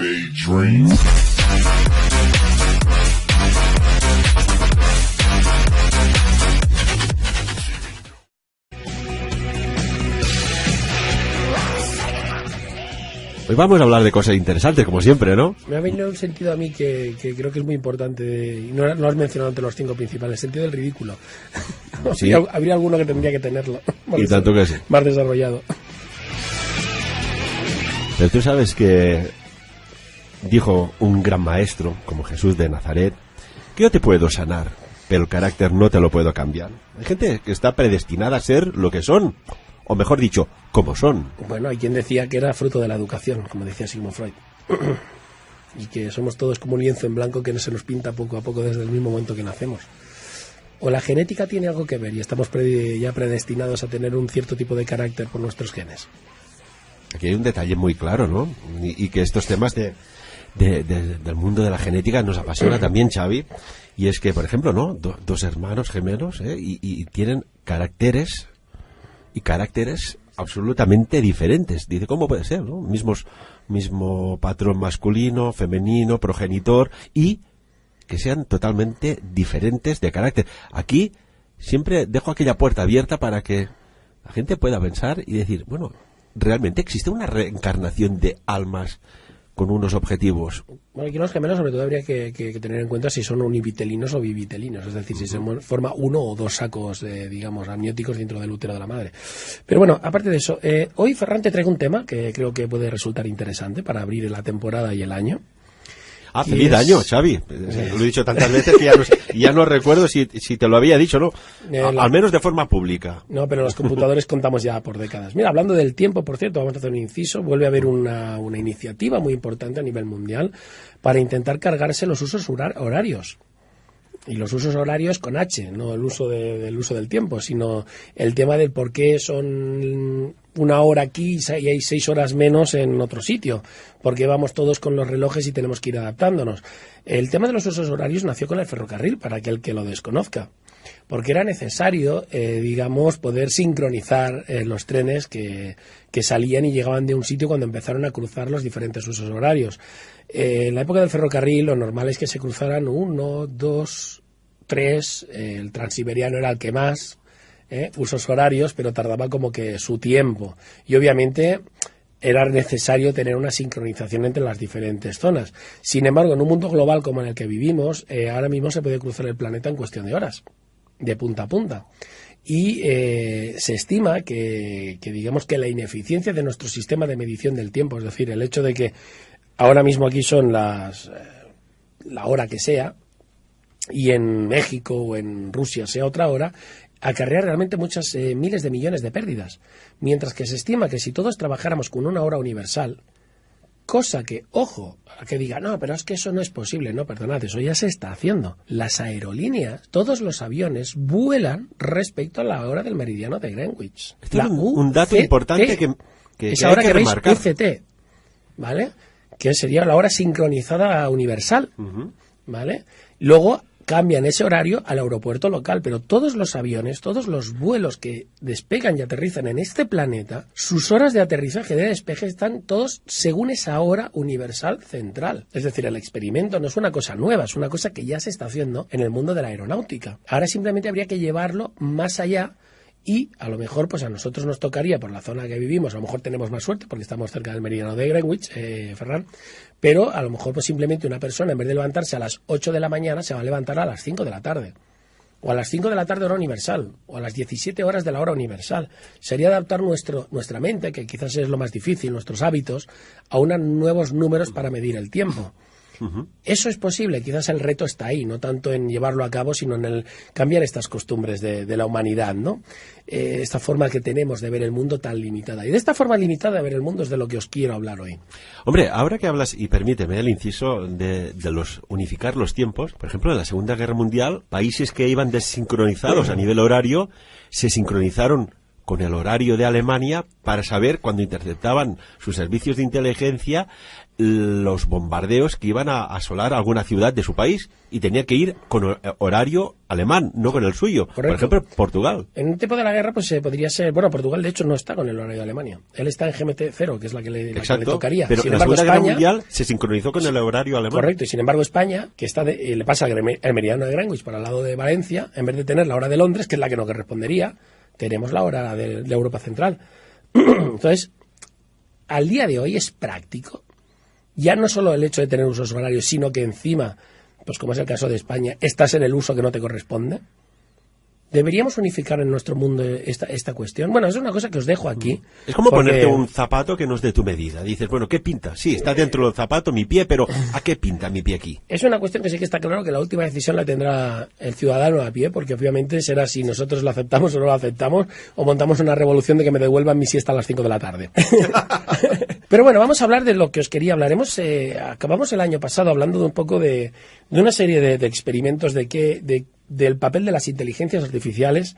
Hoy vamos a hablar de cosas interesantes, como siempre, ¿no? Me ha venido un sentido a mí que creo que es muy importante, y no lo has mencionado entre los 5 principales, el sentido del ridículo. Sí. Habría alguno que tendría que tenerlo. Y tanto que sí. Más desarrollado. Pero tú sabes que dijo un gran maestro, como Jesús de Nazaret, que yo te puedo sanar, pero el carácter no te lo puedo cambiar. Hay gente que está predestinada a ser lo que son, o mejor dicho, como son. Bueno, hay quien decía que era fruto de la educación, como decía Sigmund Freud. Y que somos todos como un lienzo en blanco que no se nos pinta poco a poco desde el mismo momento que nacemos. O la genética tiene algo que ver y estamos ya predestinados a tener un cierto tipo de carácter por nuestros genes. Aquí hay un detalle muy claro, ¿no? Y que estos temas del mundo de la genética nos apasiona también, Xavi. Y es que, por ejemplo, ¿no? Dos hermanos gemelos, y tienen caracteres absolutamente diferentes. Dice, ¿cómo puede ser, no? Mismo patrón masculino, femenino, progenitor, y que sean totalmente diferentes de carácter. Aquí siempre dejo aquella puerta abierta para que la gente pueda pensar y decir, bueno, ¿realmente existe una reencarnación de almas con unos objetivos? Bueno, aquí los gemelos sobre todo habría que tener en cuenta si son univitelinos o bivitelinos, es decir, si se forma uno o dos sacos, digamos, amnióticos dentro del útero de la madre. Pero bueno, aparte de eso, hoy Ferran te traigo un tema que creo que puede resultar interesante para abrir la temporada y el año. Ah, feliz año, Xavi. Lo he dicho tantas veces que ya no recuerdo si te lo había dicho, ¿no? Al menos de forma pública. No, pero los computadores contamos ya por décadas. Mira, hablando del tiempo, por cierto, vamos a hacer un inciso. Vuelve a haber una iniciativa muy importante a nivel mundial para intentar cargarse los usos horarios. Y los usos horarios con H, no el uso del tiempo, sino el tema del por qué son una hora aquí y hay 6 horas menos en otro sitio, porque vamos todos con los relojes y tenemos que ir adaptándonos. El tema de los usos horarios nació con el ferrocarril, para aquel que lo desconozca, porque era necesario, digamos, poder sincronizar los trenes que salían y llegaban de un sitio cuando empezaron a cruzar los diferentes usos horarios. En la época del ferrocarril lo normal es que se cruzaran 1, 2, 3, el transiberiano era el que más, usos horarios, pero tardaba como que su tiempo. Y obviamente era necesario tener una sincronización entre las diferentes zonas. Sin embargo, en un mundo global como en el que vivimos, ahora mismo se puede cruzar el planeta en cuestión de horas, de punta a punta. Y se estima que digamos que la ineficiencia de nuestro sistema de medición del tiempo, es decir, el hecho de que ahora mismo aquí son la hora que sea, y en México o en Rusia sea otra hora, acarrea realmente muchas miles de millones de pérdidas. Mientras que se estima que si todos trabajáramos con una hora universal, cosa que, ojo, a que diga, no, pero es que eso no es posible. No, perdonad, eso ya se está haciendo. Las aerolíneas, todos los aviones vuelan respecto a la hora del meridiano de Greenwich. Este es un dato importante que esa hora hay que remarcar. UCT, ¿vale? Que sería la hora sincronizada universal, ¿vale? Luego cambian ese horario al aeropuerto local, pero todos los aviones, todos los vuelos que despegan y aterrizan en este planeta, sus horas de aterrizaje y de despegue están todos según esa hora universal central. Es decir, el experimento no es una cosa nueva, es una cosa que ya se está haciendo en el mundo de la aeronáutica. Ahora simplemente habría que llevarlo más allá. Y a lo mejor pues a nosotros nos tocaría, por la zona que vivimos, a lo mejor tenemos más suerte porque estamos cerca del meridiano de Greenwich, Ferran, pero a lo mejor pues simplemente una persona en vez de levantarse a las 8 de la mañana se va a levantar a las 5 de la tarde. O a las 5 de la tarde hora universal, o a las 17 horas de la hora universal. Sería adaptar nuestra mente, que quizás es lo más difícil, nuestros hábitos, a unos nuevos números para medir el tiempo. Eso es posible, quizás el reto está ahí, no tanto en llevarlo a cabo, sino en el cambiar estas costumbres de la humanidad, ¿no? Esta forma que tenemos de ver el mundo tan limitada. Y de esta forma limitada de ver el mundo es de lo que os quiero hablar hoy. Hombre, ahora que hablas, y permíteme el inciso de unificar los tiempos, por ejemplo, en la Segunda Guerra Mundial, países que iban desincronizados a nivel horario se sincronizaron con el horario de Alemania para saber, cuando interceptaban sus servicios de inteligencia, los bombardeos que iban a asolar alguna ciudad de su país, y tenía que ir con horario alemán, no con el suyo. Correcto. Por ejemplo, Portugal. En un tiempo de la guerra, pues podría ser... Bueno, Portugal, de hecho, no está con el horario de Alemania. Él está en GMT0, que es la que le tocaría. Pero sin en la embargo, Segunda Guerra España, Mundial se sincronizó con el horario alemán. correcto, y sin embargo España, que está le pasa el meridiano de Greenwich para el lado de Valencia, en vez de tener la hora de Londres, que es la que nos correspondería, tenemos la hora de Europa Central. Entonces, al día de hoy es práctico, ya no solo el hecho de tener usos horarios, sino que encima, pues como es el caso de España, estás en el uso que no te corresponde. ¿Deberíamos unificar en nuestro mundo esta cuestión? Bueno, es una cosa que os dejo aquí. Es como porque... ponerte un zapato que no es de tu medida. Dices, bueno, ¿qué pinta? Sí, está dentro del zapato mi pie, pero ¿a qué pinta mi pie aquí? Es una cuestión que sí que está claro que la última decisión la tendrá el ciudadano a pie, porque obviamente será si nosotros lo aceptamos o no lo aceptamos, o montamos una revolución de que me devuelvan mi siesta a las 5 de la tarde. Pero bueno, vamos a hablar de lo que os quería hablar. Acabamos el año pasado hablando de un poco de una serie de experimentos del papel de las inteligencias artificiales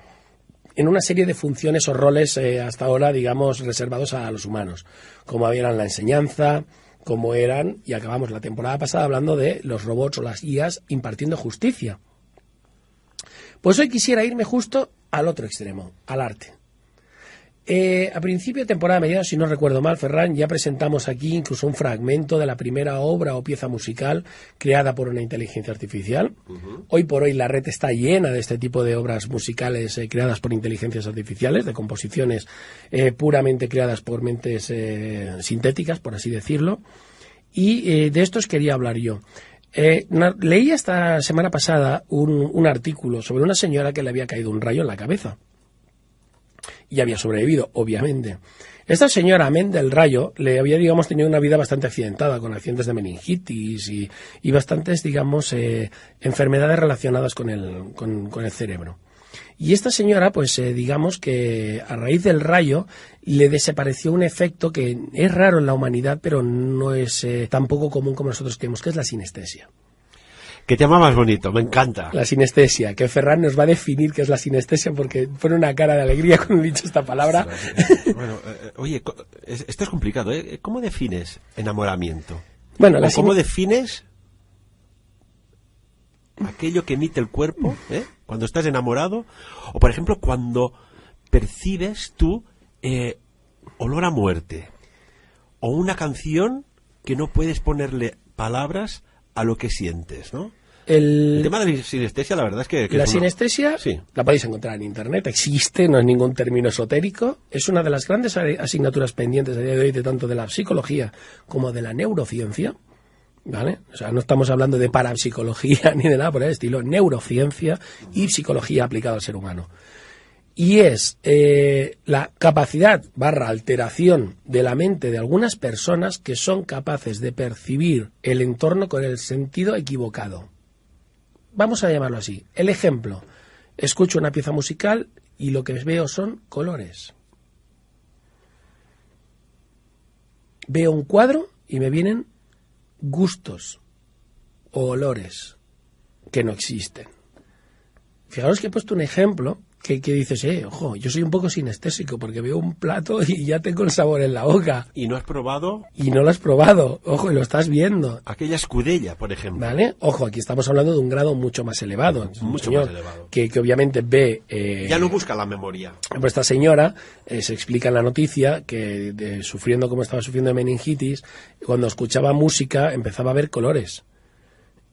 en una serie de funciones o roles hasta ahora, digamos, reservados a los humanos, como eran la enseñanza, como eran, y acabamos la temporada pasada hablando de los robots o las IAs impartiendo justicia. Pues hoy quisiera irme justo al otro extremo, al arte. A principio de temporada mediana, si no recuerdo mal, Ferran, ya presentamos aquí incluso un fragmento de la primera obra o pieza musical creada por una inteligencia artificial. Hoy por hoy la red está llena de este tipo de obras musicales creadas por inteligencias artificiales, de composiciones puramente creadas por mentes sintéticas, por así decirlo. Y de estos quería hablar yo. Leí esta semana pasada un artículo sobre una señora que le había caído un rayo en la cabeza. Y había sobrevivido, obviamente. Esta señora, amén del rayo, le había, digamos, tenido una vida bastante accidentada, con accidentes de meningitis y bastantes, digamos, enfermedades relacionadas con el cerebro. Y esta señora, pues, digamos que a raíz del rayo le desapareció un efecto que es raro en la humanidad, pero no es tan poco común como nosotros creemos, que es la sinestesia. ¿Qué tema más bonito? Me encanta. La sinestesia, que Ferran nos va a definir qué es la sinestesia porque pone una cara de alegría cuando he dicho esta palabra. Bueno, oye, esto es complicado, ¿eh? ¿Cómo defines enamoramiento? Bueno, ¿Cómo defines aquello que emite el cuerpo, cuando estás enamorado? O, por ejemplo, cuando percibes tú olor a muerte. O una canción que no puedes ponerle palabras a lo que sientes, ¿no? El tema de la sinestesia, la verdad es que la sinestesia sí. La podéis encontrar en internet, existe, no es ningún término esotérico, es una de las grandes asignaturas pendientes a día de hoy, de tanto de la psicología como de la neurociencia, ¿vale? O sea, no estamos hablando de parapsicología ni de nada por el estilo, neurociencia y psicología aplicada al ser humano. Y es la capacidad / alteración de la mente de algunas personas que son capaces de percibir el entorno con el sentido equivocado. Vamos a llamarlo así. El ejemplo, escucho una pieza musical y lo que veo son colores. Veo un cuadro y me vienen gustos o olores que no existen. Fijaros que he puesto un ejemplo que dices, ojo, yo soy un poco sinestésico porque veo un plato y ya tengo el sabor en la boca. ¿Y no has probado? Y no lo has probado, ojo, y lo estás viendo. Aquella escudella, por ejemplo. ¿Vale? Ojo, aquí estamos hablando de un grado mucho más elevado. Mucho más elevado. Que obviamente ve... ya no busca la memoria. Pues esta señora, se explica en la noticia, que sufriendo como estaba sufriendo de meningitis, cuando escuchaba música empezaba a ver colores.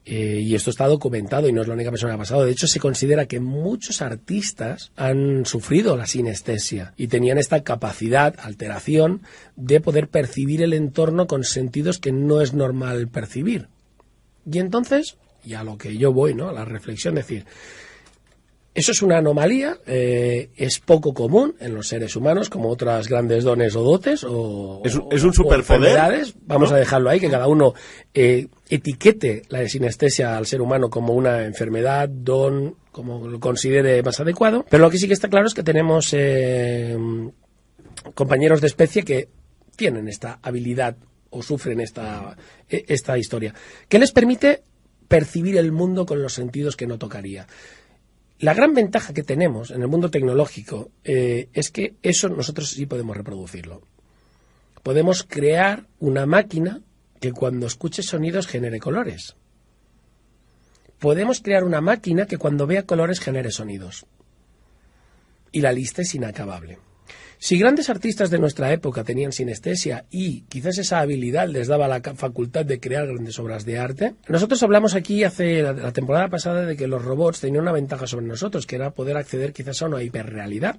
Y esto está documentado y no es la única persona que ha pasado. De hecho, se considera que muchos artistas han sufrido la sinestesia y tenían esta capacidad, alteración, de poder percibir el entorno con sentidos que no es normal percibir. Y entonces, y a lo que yo voy, ¿no? A la reflexión, decir, eso es una anomalía, es poco común en los seres humanos, como otras grandes dones o dotes, es un superpoder. Vamos, ¿no? A dejarlo ahí, que cada uno etiquete la sinestesia al ser humano como una enfermedad, don, como lo considere más adecuado. Pero lo que sí que está claro es que tenemos compañeros de especie que tienen esta habilidad o sufren esta historia, que les permite percibir el mundo con los sentidos que no tocaría. La gran ventaja que tenemos en el mundo tecnológico es que eso nosotros sí podemos reproducirlo. Podemos crear una máquina que cuando escuche sonidos genere colores. Podemos crear una máquina que cuando vea colores genere sonidos. Y la lista es inacabable. Si grandes artistas de nuestra época tenían sinestesia y quizás esa habilidad les daba la facultad de crear grandes obras de arte, nosotros hablamos aquí hace la temporada pasada de que los robots tenían una ventaja sobre nosotros, que era poder acceder quizás a una hiperrealidad.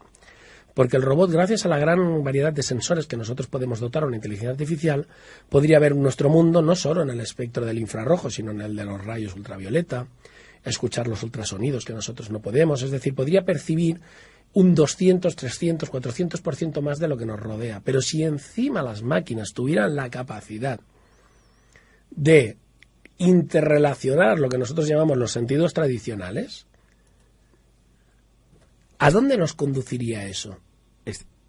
Porque el robot, gracias a la gran variedad de sensores que nosotros podemos dotar a una inteligencia artificial, podría ver nuestro mundo no solo en el espectro del infrarrojo, sino en el de los rayos ultravioleta, escuchar los ultrasonidos que nosotros no podemos, es decir, podría percibir un 200, 300, 400% más de lo que nos rodea. Pero si encima las máquinas tuvieran la capacidad de interrelacionar lo que nosotros llamamos los sentidos tradicionales, ¿a dónde nos conduciría eso?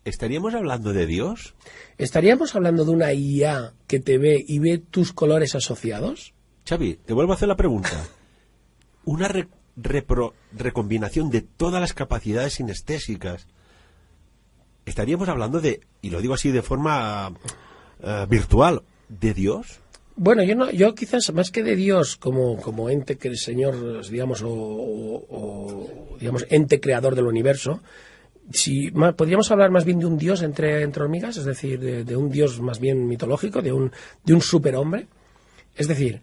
¿Estaríamos hablando de Dios? ¿Estaríamos hablando de una IA que te ve y ve tus colores asociados? Xavi, te vuelvo a hacer la pregunta. Una recombinación de todas las capacidades sinestésicas. ¿Estaríamos hablando de, y lo digo así de forma virtual, de Dios? Bueno, yo quizás más que de Dios como ente que el Señor, digamos, o digamos ente creador del universo, podríamos hablar más bien de un Dios entre hormigas, es decir, de un Dios más bien mitológico, de un superhombre. Es decir,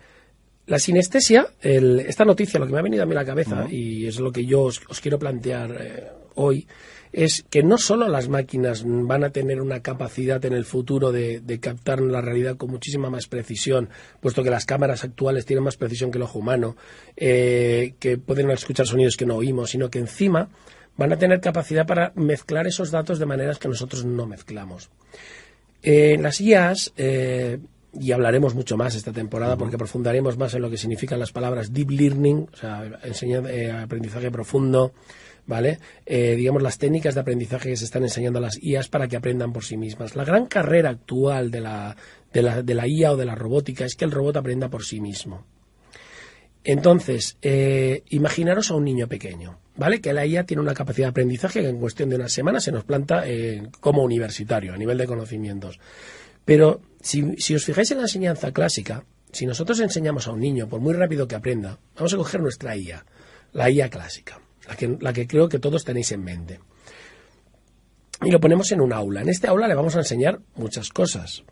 la sinestesia, esta noticia, lo que me ha venido a mí a la cabeza, y es lo que yo os quiero plantear hoy, es que no solo las máquinas van a tener una capacidad en el futuro de captar la realidad con muchísima más precisión, puesto que las cámaras actuales tienen más precisión que el ojo humano, que pueden escuchar sonidos que no oímos, sino que encima van a tener capacidad para mezclar esos datos de maneras que nosotros no mezclamos. Las IAs, y hablaremos mucho más esta temporada porque profundaremos más en lo que significan las palabras deep learning, o sea, aprendizaje profundo, ¿vale? Digamos, las técnicas de aprendizaje que se están enseñando a las IAs para que aprendan por sí mismas. La gran carrera actual de la IA o de la robótica es que el robot aprenda por sí mismo. Entonces, imaginaros a un niño pequeño, ¿vale? Que la IA tiene una capacidad de aprendizaje que en cuestión de una semana se nos planta como universitario, a nivel de conocimientos. Pero si os fijáis en la enseñanza clásica, si nosotros enseñamos a un niño, por muy rápido que aprenda, vamos a coger nuestra IA, la IA clásica, la que creo que todos tenéis en mente. Y lo ponemos en un aula. En este aula le vamos a enseñar muchas cosas.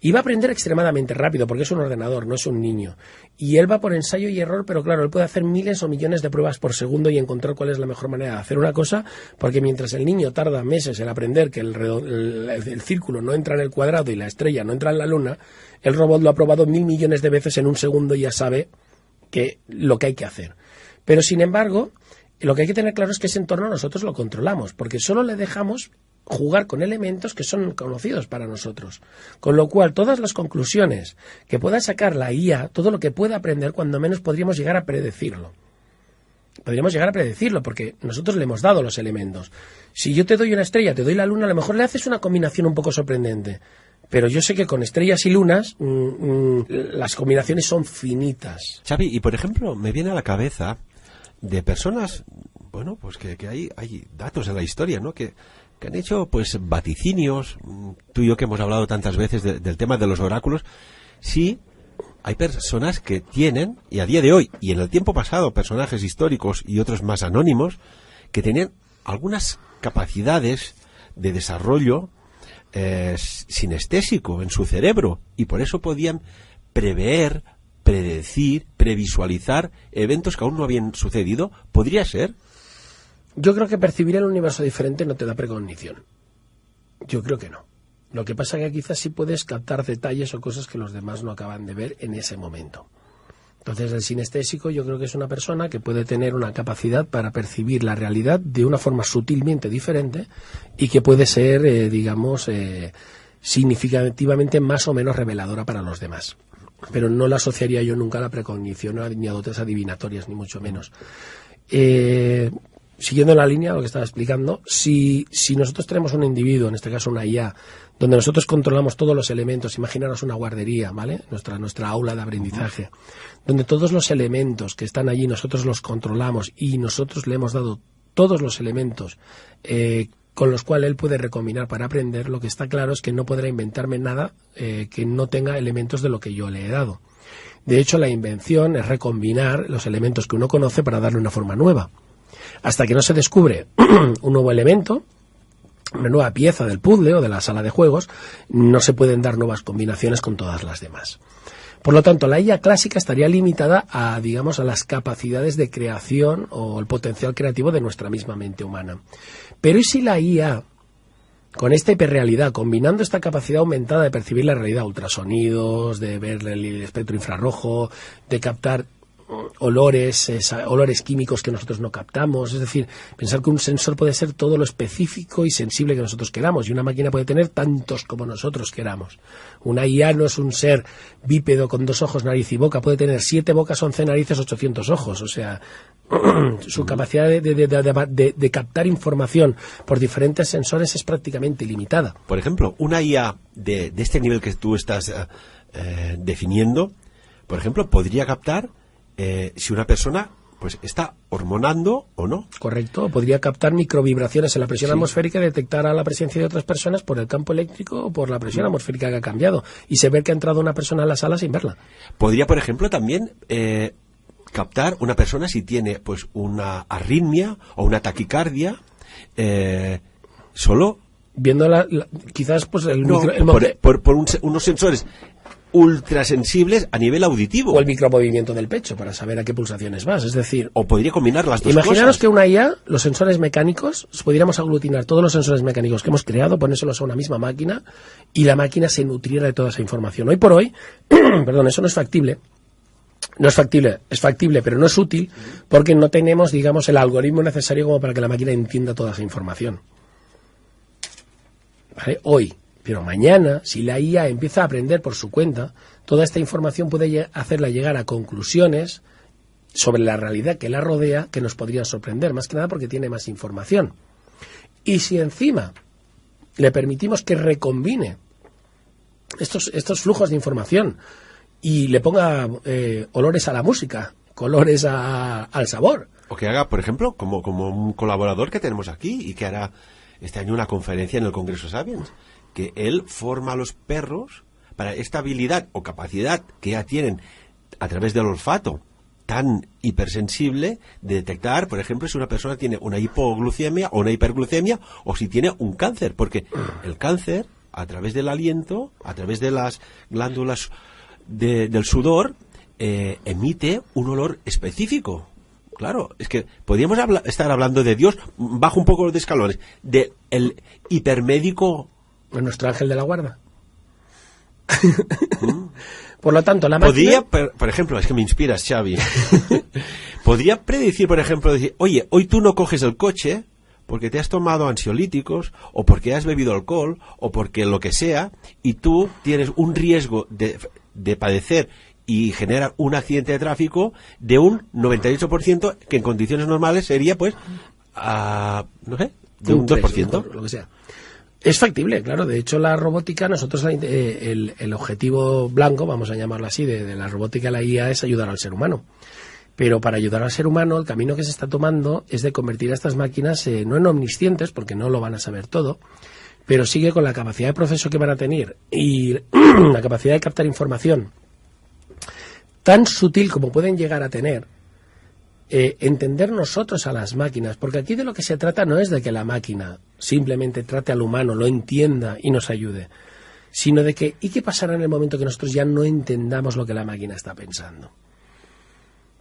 Y va a aprender extremadamente rápido, porque es un ordenador, no es un niño. Y él va por ensayo y error, pero claro, él puede hacer miles o millones de pruebas por segundo y encontrar cuál es la mejor manera de hacer una cosa, porque mientras el niño tarda meses en aprender que el círculo no entra en el cuadrado y la estrella no entra en la luna, el robot lo ha probado 1.000 millones de veces en un segundo y ya sabe lo que hay que hacer. Pero sin embargo, lo que hay que tener claro es que ese entorno nosotros lo controlamos, porque solo le dejamos jugar con elementos que son conocidos para nosotros. Con lo cual, todas las conclusiones que pueda sacar la IA, todo lo que pueda aprender, cuando menos podríamos llegar a predecirlo. Podríamos llegar a predecirlo, porque nosotros le hemos dado los elementos. Si yo te doy una estrella, te doy la luna, a lo mejor le haces una combinación un poco sorprendente. Pero yo sé que con estrellas y lunas las combinaciones son finitas. Xavi, y por ejemplo, me viene a la cabeza de personas, bueno, pues que hay datos en la historia, ¿no? Que han hecho pues vaticinios, tú y yo que hemos hablado tantas veces del tema de los oráculos. Sí, hay personas que tienen, y a día de hoy, y en el tiempo pasado, personajes históricos y otros más anónimos, que tenían algunas capacidades de desarrollo sinestésico en su cerebro, y por eso podían prever, predecir, previsualizar eventos que aún no habían sucedido. ¿Podría ser? Yo creo que percibir el universo diferente no te da precognición. Yo creo que no. Lo que pasa es que quizás sí puedes captar detalles o cosas que los demás no acaban de ver en ese momento. Entonces, el sinestésico yo creo que es una persona que puede tener una capacidad para percibir la realidad de una forma sutilmente diferente y que puede ser, significativamente más o menos reveladora para los demás. Pero no la asociaría yo nunca a la precognición ni a dotes adivinatorias, ni mucho menos. Siguiendo la línea de lo que estaba explicando, si nosotros tenemos un individuo, en este caso una IA, donde nosotros controlamos todos los elementos. Imaginaros una guardería, ¿vale? Nuestra aula de aprendizaje, donde todos los elementos que están allí nosotros los controlamos y nosotros le hemos dado todos los elementos con los cuales él puede recombinar para aprender. Lo que está claro es que no podrá inventarme nada que no tenga elementos de lo que yo le he dado. De hecho, la invención es recombinar los elementos que uno conoce para darle una forma nueva. Hasta que no se descubre un nuevo elemento, una nueva pieza del puzzle o de la sala de juegos, no se pueden dar nuevas combinaciones con todas las demás. Por lo tanto, la IA clásica estaría limitada a, digamos, a las capacidades de creación o el potencial creativo de nuestra misma mente humana. Pero ¿y si la IA, con esta hiperrealidad, combinando esta capacidad aumentada de percibir la realidad, ultrasonidos, de ver el espectro infrarrojo, de captar olores químicos que nosotros no captamos, es decir, pensar que un sensor puede ser todo lo específico y sensible que nosotros queramos, y una máquina puede tener tantos como nosotros queramos. Una IA no es un ser bípedo con 2 ojos, nariz y boca, puede tener 7 bocas, 11 narices, 800 ojos, o sea, su capacidad de captar información por diferentes sensores es prácticamente ilimitada. Por ejemplo, una IA de este nivel que tú estás definiendo, por ejemplo, podría captar si una persona pues está hormonando o no. Correcto, podría captar microvibraciones en la presión atmosférica y detectar a la presencia de otras personas por el campo eléctrico o por la presión atmosférica que ha cambiado y se ve que ha entrado una persona en la sala sin verla. Podría, por ejemplo, también captar una persona si tiene pues una arritmia o una taquicardia solo viendo quizás pues unos sensores ultrasensibles a nivel auditivo. O el micromovimiento del pecho para saber a qué pulsaciones vas, es decir... O podría combinar las dos cosas. Imaginaros que una IA, los sensores mecánicos, pudiéramos aglutinar todos los sensores mecánicos que hemos creado, ponérselos a una misma máquina y la máquina se nutriera de toda esa información. Hoy por hoy, perdón, eso no es factible. No es factible, es factible, pero no es útil porque no tenemos, digamos, el algoritmo necesario como para que la máquina entienda toda esa información. ¿Vale? Hoy. Pero mañana, si la IA empieza a aprender por su cuenta, toda esta información puede hacerla llegar a conclusiones sobre la realidad que la rodea que nos podrían sorprender, más que nada porque tiene más información. Y si encima le permitimos que recombine estos flujos de información y le ponga olores a la música, colores al sabor. O que haga, por ejemplo, como un colaborador que tenemos aquí y que hará este año una conferencia en el Congreso Sapiens, que él forma a los perros para esta habilidad o capacidad que ya tienen a través del olfato tan hipersensible de detectar, por ejemplo, si una persona tiene una hipoglucemia o una hiperglucemia o si tiene un cáncer, porque el cáncer, a través del aliento, a través de las glándulas del sudor, emite un olor específico. Claro, es que podríamos estar hablando de Dios, bajo un poco los escalones, del hipermédico. Nuestro ángel de la guarda. Por lo tanto, la máquina... Podría, por ejemplo, es que me inspiras, Xavi. Podría predecir, por ejemplo, decir, oye, hoy tú no coges el coche porque te has tomado ansiolíticos o porque has bebido alcohol o porque lo que sea, y tú tienes un riesgo de padecer y generar un accidente de tráfico de un 98%, que en condiciones normales sería, pues, no sé, de un 2%. Lo que sea. Es factible, claro. De hecho, la robótica, nosotros el objetivo blanco, vamos a llamarlo así, de la robótica, la IA, es ayudar al ser humano. Pero para ayudar al ser humano, el camino que se está tomando es de convertir a estas máquinas no en omniscientes, porque no lo van a saber todo, pero sigue con la capacidad de proceso que van a tener y la capacidad de captar información tan sutil como pueden llegar a tener, entender nosotros a las máquinas, porque aquí de lo que se trata no es de que la máquina simplemente trate al humano, lo entienda y nos ayude, sino de que, ¿y qué pasará en el momento que nosotros ya no entendamos lo que la máquina está pensando?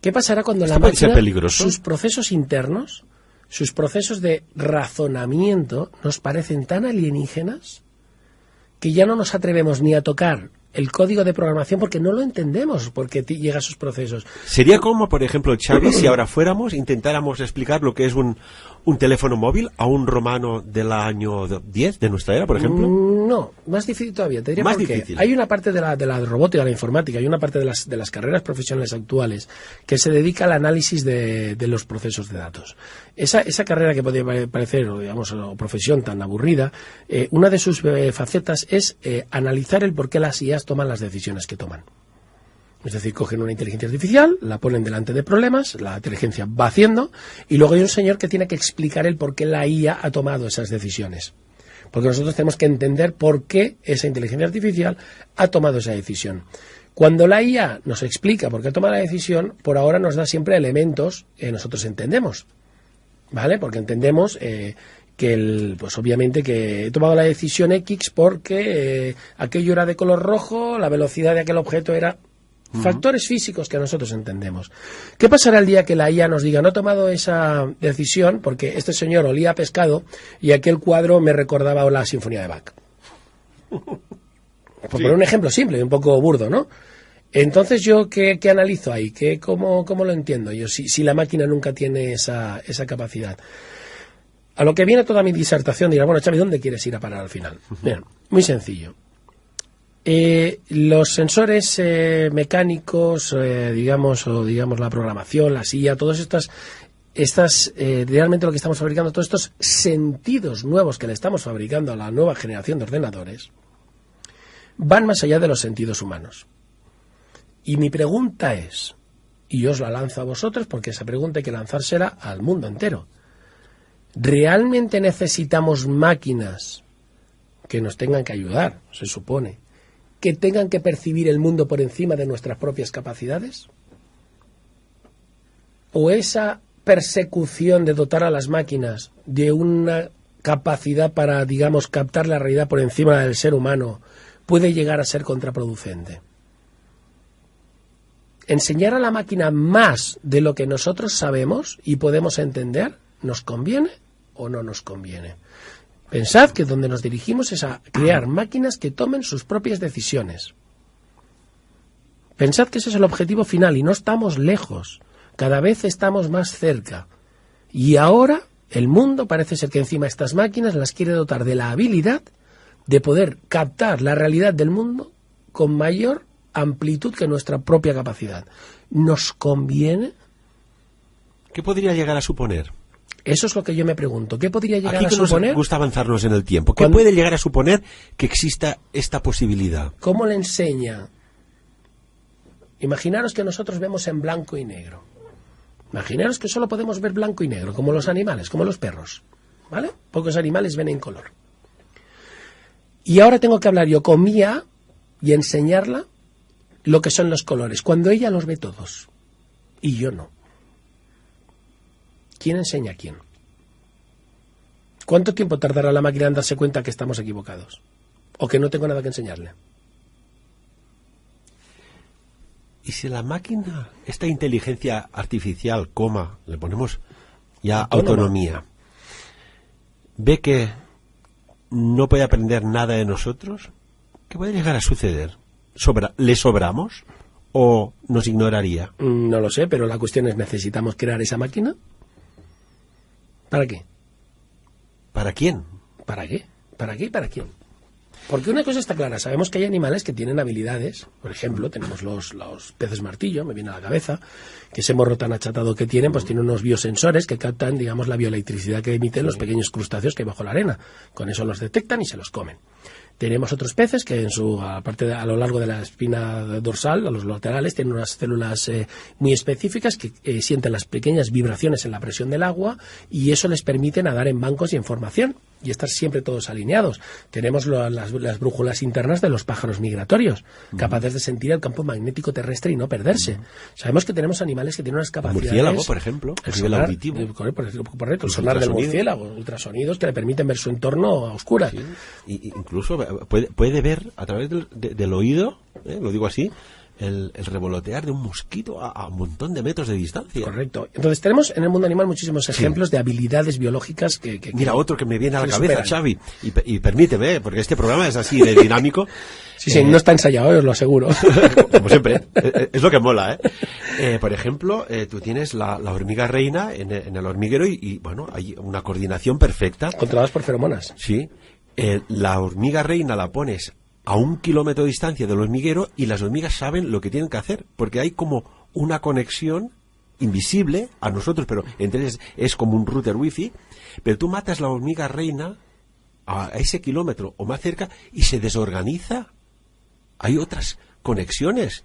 ¿Qué pasará cuando la máquina, sus procesos internos, sus procesos de razonamiento nos parecen tan alienígenas que ya no nos atrevemos ni a tocar el código de programación porque no lo entendemos, porque llega a sus procesos? Sería como, por ejemplo, Xavi, si ahora intentáramos explicar lo que es un teléfono móvil a un romano del año 10 de nuestra era, por ejemplo? No, más difícil todavía. Te diría Más porque difícil. hay una parte de la robótica, de la informática, hay una parte de las carreras profesionales actuales que se dedica al análisis de los procesos de datos. Esa carrera que podría parecer, digamos, o profesión tan aburrida, una de sus facetas es analizar el por qué las IAs toman las decisiones que toman. Es decir, cogen una inteligencia artificial, la ponen delante de problemas, la inteligencia va haciendo, y luego hay un señor que tiene que explicar el por qué la IA ha tomado esas decisiones. Porque nosotros tenemos que entender por qué esa inteligencia artificial ha tomado esa decisión. Cuando la IA nos explica por qué ha tomado la decisión, por ahora nos da siempre elementos que nosotros entendemos, ¿vale? Porque entendemos pues obviamente que he tomado la decisión X porque aquello era de color rojo, la velocidad de aquel objeto era... Factores físicos que nosotros entendemos. ¿Qué pasará el día que la IA nos diga no he tomado esa decisión porque este señor olía a pescado y aquel cuadro me recordaba la Sinfonía de Bach? Por poner un ejemplo simple y un poco burdo, ¿no? Entonces yo, ¿qué analizo ahí? ¿Cómo lo entiendo yo? Si la máquina nunca tiene esa capacidad. A lo que viene toda mi disertación, dirá, bueno, Xavi, ¿dónde quieres ir a parar al final? Bien, muy sencillo. Los sensores mecánicos, digamos la programación, la IA, todas estas realmente lo que estamos fabricando, todos estos sentidos nuevos que le estamos fabricando a la nueva generación de ordenadores, van más allá de los sentidos humanos. Y mi pregunta es, y yo os la lanzo a vosotros porque esa pregunta hay que lanzársela al mundo entero. ¿Realmente necesitamos máquinas que nos tengan que ayudar, se supone, que tengan que percibir el mundo por encima de nuestras propias capacidades? ¿O esa persecución de dotar a las máquinas de una capacidad para, digamos, captar la realidad por encima del ser humano puede llegar a ser contraproducente? ¿Enseñar a la máquina más de lo que nosotros sabemos y podemos entender nos conviene o no nos conviene? Pensad que donde nos dirigimos es a crear máquinas que tomen sus propias decisiones. Pensad que ese es el objetivo final y no estamos lejos. Cada vez estamos más cerca. Y ahora el mundo parece ser que encima estas máquinas las quiere dotar de la habilidad de poder captar la realidad del mundo con mayor amplitud que nuestra propia capacidad. ¿Nos conviene? ¿Qué podría llegar a suponer? Eso es lo que yo me pregunto. ¿Qué podría llegar Aquí a que suponer? Nos gusta avanzarnos en el tiempo. ¿Qué puede llegar a suponer que exista esta posibilidad? ¿Cómo le enseña? Imaginaros que nosotros vemos en blanco y negro. Imaginaros que solo podemos ver blanco y negro, como los animales, como los perros. ¿Vale? Pocos animales ven en color. Y ahora tengo que hablar yo con mi IA y enseñarla lo que son los colores, cuando ella los ve todos. Y yo no. ¿Quién enseña a quién? ¿Cuánto tiempo tardará la máquina en darse cuenta que estamos equivocados? ¿O que no tengo nada que enseñarle? ¿Y si la máquina, esta inteligencia artificial, le ponemos ya Autónoma. autonomía, ve que no puede aprender nada de nosotros? ¿Qué puede llegar a suceder? ¿Le sobramos o nos ignoraría? No lo sé, pero la cuestión es, ¿necesitamos crear esa máquina? ¿Para qué? ¿Para quién? ¿Para qué? ¿Para qué y para quién? Porque una cosa está clara, sabemos que hay animales que tienen habilidades, por ejemplo, tenemos los peces martillo, me viene a la cabeza, que ese morro tan achatado que tienen, pues tienen unos biosensores que captan, digamos, la bioelectricidad que emiten los pequeños crustáceos que hay bajo la arena. Con eso los detectan y se los comen. Tenemos otros peces que a lo largo de la espina dorsal, a los laterales, tienen unas células muy específicas que sienten las pequeñas vibraciones en la presión del agua y eso les permite nadar en bancos y en formación y estar siempre todos alineados. Tenemos las brújulas internas de los pájaros migratorios, capaces de sentir el campo magnético terrestre y no perderse. Sabemos que tenemos animales que tienen unas capacidades... El murciélago, por ejemplo, el nivel sonar, auditivo. Correcto, el sonar del murciélago, ultrasonidos que le permiten ver su entorno a oscuras. Sí. Y incluso puede ver a través del oído, lo digo así, el revolotear de un mosquito a un montón de metros de distancia. Correcto. Entonces tenemos en el mundo animal muchísimos ejemplos de habilidades biológicas que Mira, otro que me viene a la cabeza, superan. Xavi, y permíteme, porque este programa es así de dinámico. Sí, no está ensayado, os lo aseguro. Como siempre, es lo que mola, Por ejemplo, tú tienes la hormiga reina en el hormiguero y, bueno, hay una coordinación perfecta. Controladas por feromonas. Sí. La hormiga reina la pones a 1 kilómetro de distancia del hormiguero y las hormigas saben lo que tienen que hacer, porque hay como una conexión invisible a nosotros, pero entre ellas es como un router wifi, pero tú matas la hormiga reina a ese kilómetro o más cerca y se desorganiza. Hay otras conexiones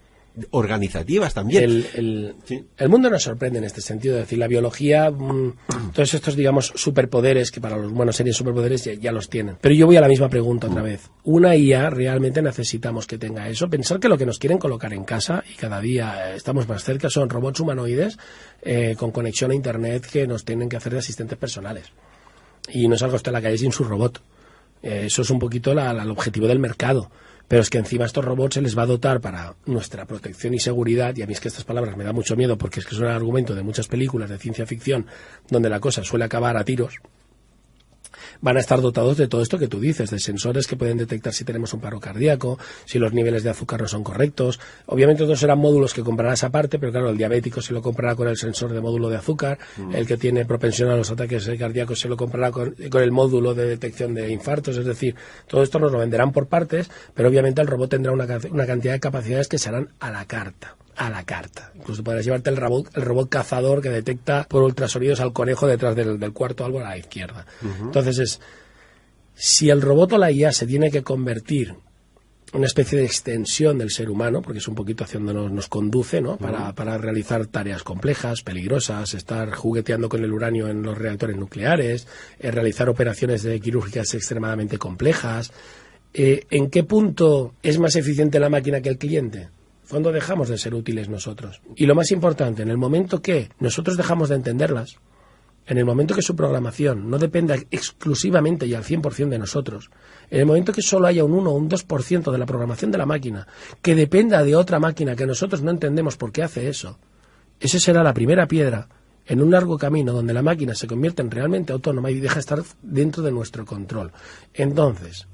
organizativas también. El mundo nos sorprende en este sentido, es decir, la biología, todos estos, digamos, superpoderes, que para los humanos serían superpoderes, ya los tienen. Pero yo voy a la misma pregunta otra vez. ¿Una IA realmente necesitamos que tenga eso? Pensar que lo que nos quieren colocar en casa, y cada día estamos más cerca, son robots humanoides con conexión a Internet que nos tienen que hacer de asistentes personales. Y no salga usted a la calle sin su robot. Eso es un poquito el objetivo del mercado. Pero es que encima estos robots se les va a dotar para nuestra protección y seguridad, y a mí es que estas palabras me da mucho miedo porque es que son el argumento de muchas películas de ciencia ficción donde la cosa suele acabar a tiros. Van a estar dotados de todo esto que tú dices, de sensores que pueden detectar si tenemos un paro cardíaco, si los niveles de azúcar no son correctos. Obviamente todos serán módulos que comprarás aparte, pero claro, el diabético se lo comprará con el sensor de módulo de azúcar, el que tiene propensión a los ataques cardíacos se lo comprará con el módulo de detección de infartos. Es decir, todo esto nos lo venderán por partes, pero obviamente el robot tendrá una cantidad de capacidades que serán a la carta. Incluso podrás llevarte el robot cazador que detecta por ultrasonidos al conejo detrás del cuarto árbol a la izquierda. Entonces, si el robot o la IA se tiene que convertir en una especie de extensión del ser humano, porque es un poquito hacia donde nos conduce, ¿no? Para realizar tareas complejas, peligrosas, estar jugueteando con el uranio en los reactores nucleares, realizar operaciones quirúrgicas extremadamente complejas, ¿en qué punto es más eficiente la máquina que el cliente? ¿Cuándo dejamos de ser útiles nosotros? Y lo más importante, en el momento que nosotros dejamos de entenderlas, en el momento que su programación no dependa exclusivamente y al 100% de nosotros, en el momento que solo haya un 1 o un 2% de la programación de la máquina que dependa de otra máquina que nosotros no entendemos por qué hace eso, esa será la primera piedra en un largo camino donde la máquina se convierte en realmente autónoma y deja de estar dentro de nuestro control. Entonces,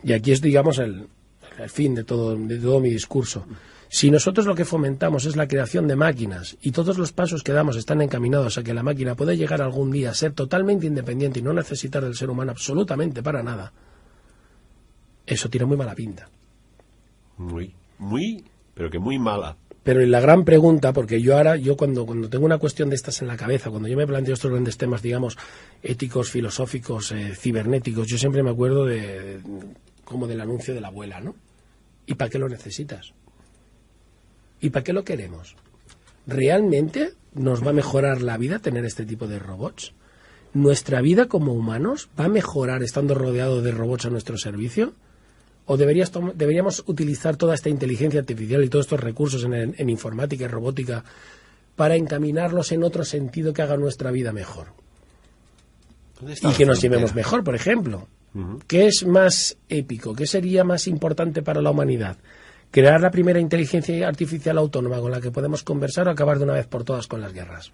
y aquí es, digamos, el fin de todo mi discurso. Si nosotros lo que fomentamos es la creación de máquinas y todos los pasos que damos están encaminados a que la máquina pueda llegar algún día a ser totalmente independiente y no necesitar del ser humano absolutamente para nada, eso tiene muy mala pinta. Pero que muy mala. Pero la gran pregunta, porque yo cuando tengo una cuestión de estas en la cabeza, cuando yo me planteo estos grandes temas, digamos, éticos, filosóficos, cibernéticos, yo siempre me acuerdo como del anuncio de la abuela, ¿no? ¿Y para qué lo necesitas? ¿Y para qué lo queremos? ¿Realmente nos va a mejorar la vida tener este tipo de robots? ¿Nuestra vida como humanos va a mejorar estando rodeado de robots a nuestro servicio? ¿O deberíamos utilizar toda esta inteligencia artificial y todos estos recursos en informática y robótica para encaminarlos en otro sentido que haga nuestra vida mejor? Y que nos llevemos mejor, por ejemplo. ¿Qué es más épico? ¿Qué sería más importante para la humanidad? ¿Crear la primera inteligencia artificial autónoma con la que podemos conversar o acabar de una vez por todas con las guerras?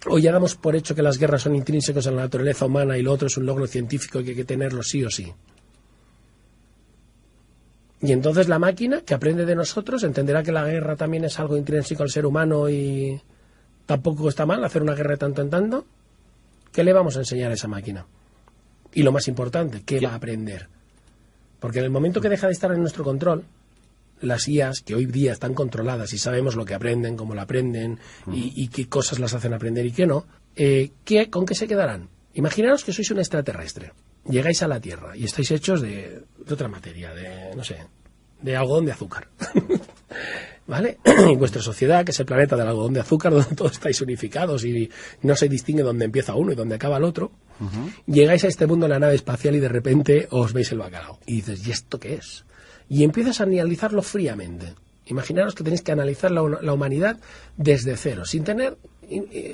¿O ya damos por hecho que las guerras son intrínsecos en la naturaleza humana y lo otro es un logro científico y que hay que tenerlo sí o sí? Y entonces la máquina, que aprende de nosotros, entenderá que la guerra también es algo intrínseco al ser humano y tampoco está mal hacer una guerra de tanto en tanto. ¿Qué le vamos a enseñar a esa máquina? Y lo más importante, ¿qué va a aprender? Porque en el momento que deja de estar en nuestro control, las IAs, que hoy día están controladas y sabemos lo que aprenden, cómo la aprenden y qué cosas las hacen aprender y qué no, ¿con qué se quedarán? Imaginaros que sois un extraterrestre, llegáis a la Tierra y estáis hechos de otra materia, de algodón de azúcar. ¿Vale? En vuestra sociedad, que es el planeta del algodón de azúcar, donde todos estáis unificados y no se distingue dónde empieza uno y dónde acaba el otro, llegáis a este mundo en la nave espacial y de repente os veis el bacalao. Y dices, ¿y esto qué es? Y empiezas a analizarlo fríamente. Imaginaros que tenéis que analizar la humanidad desde cero, sin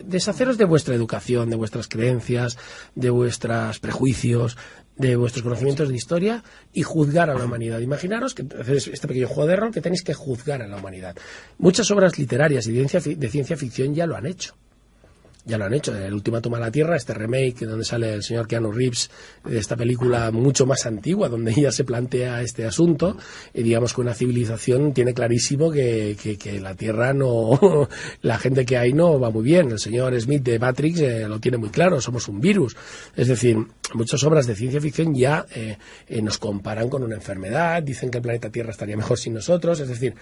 deshaceros de vuestra educación, de vuestras creencias, de vuestros prejuicios, de vuestros conocimientos de historia y juzgar a la humanidad. Imaginaros que hacéis este pequeño juego de rol que tenéis que juzgar a la humanidad. Muchas obras literarias y de ciencia ficción ya lo han hecho. Ya lo han hecho. El Ultimátum a la Tierra, este remake donde sale el señor Keanu Reeves, de esta película mucho más antigua, donde ya se plantea este asunto, y digamos que una civilización tiene clarísimo que la Tierra no, la gente que hay no va muy bien. El señor Smith de Matrix lo tiene muy claro, somos un virus. Es decir, muchas obras de ciencia ficción ya nos comparan con una enfermedad, dicen que el planeta Tierra estaría mejor sin nosotros. Es decir,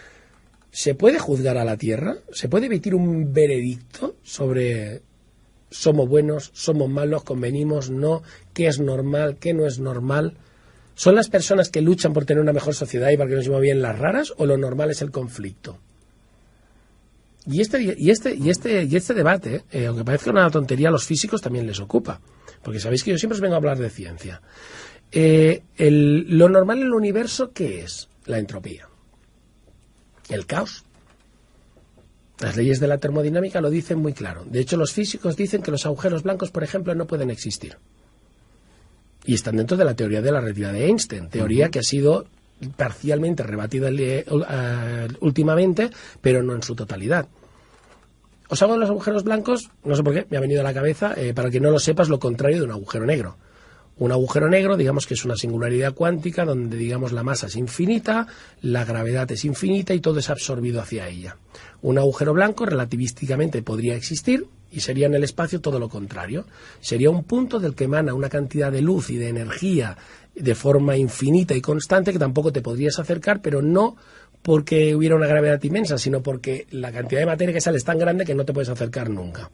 ¿se puede juzgar a la Tierra? ¿Se puede emitir un veredicto sobre somos buenos, somos malos, convenimos, no, qué es normal, qué no es normal? ¿Son las personas que luchan por tener una mejor sociedad y para que nos lleven bien las raras, o lo normal es el conflicto? Y este debate, aunque parezca una tontería, a los físicos también les ocupa, porque sabéis que yo siempre os vengo a hablar de ciencia. Lo normal en el universo, ¿qué es? La entropía, el caos. Las leyes de la termodinámica lo dicen muy claro. De hecho, los físicos dicen que los agujeros blancos, por ejemplo, no pueden existir. Y están dentro de la teoría de la relatividad de Einstein, teoría que ha sido parcialmente rebatida últimamente, pero no en su totalidad. Os hago de los agujeros blancos, no sé por qué, me ha venido a la cabeza, para que no lo sepas, lo contrario de un agujero negro. Un agujero negro, digamos que es una singularidad cuántica donde, digamos, la masa es infinita, la gravedad es infinita y todo es absorbido hacia ella. Un agujero blanco relativísticamente podría existir y sería en el espacio todo lo contrario. Sería un punto del que emana una cantidad de luz y de energía de forma infinita y constante que tampoco te podrías acercar, pero no porque hubiera una gravedad inmensa, sino porque la cantidad de materia que sale es tan grande que no te puedes acercar nunca.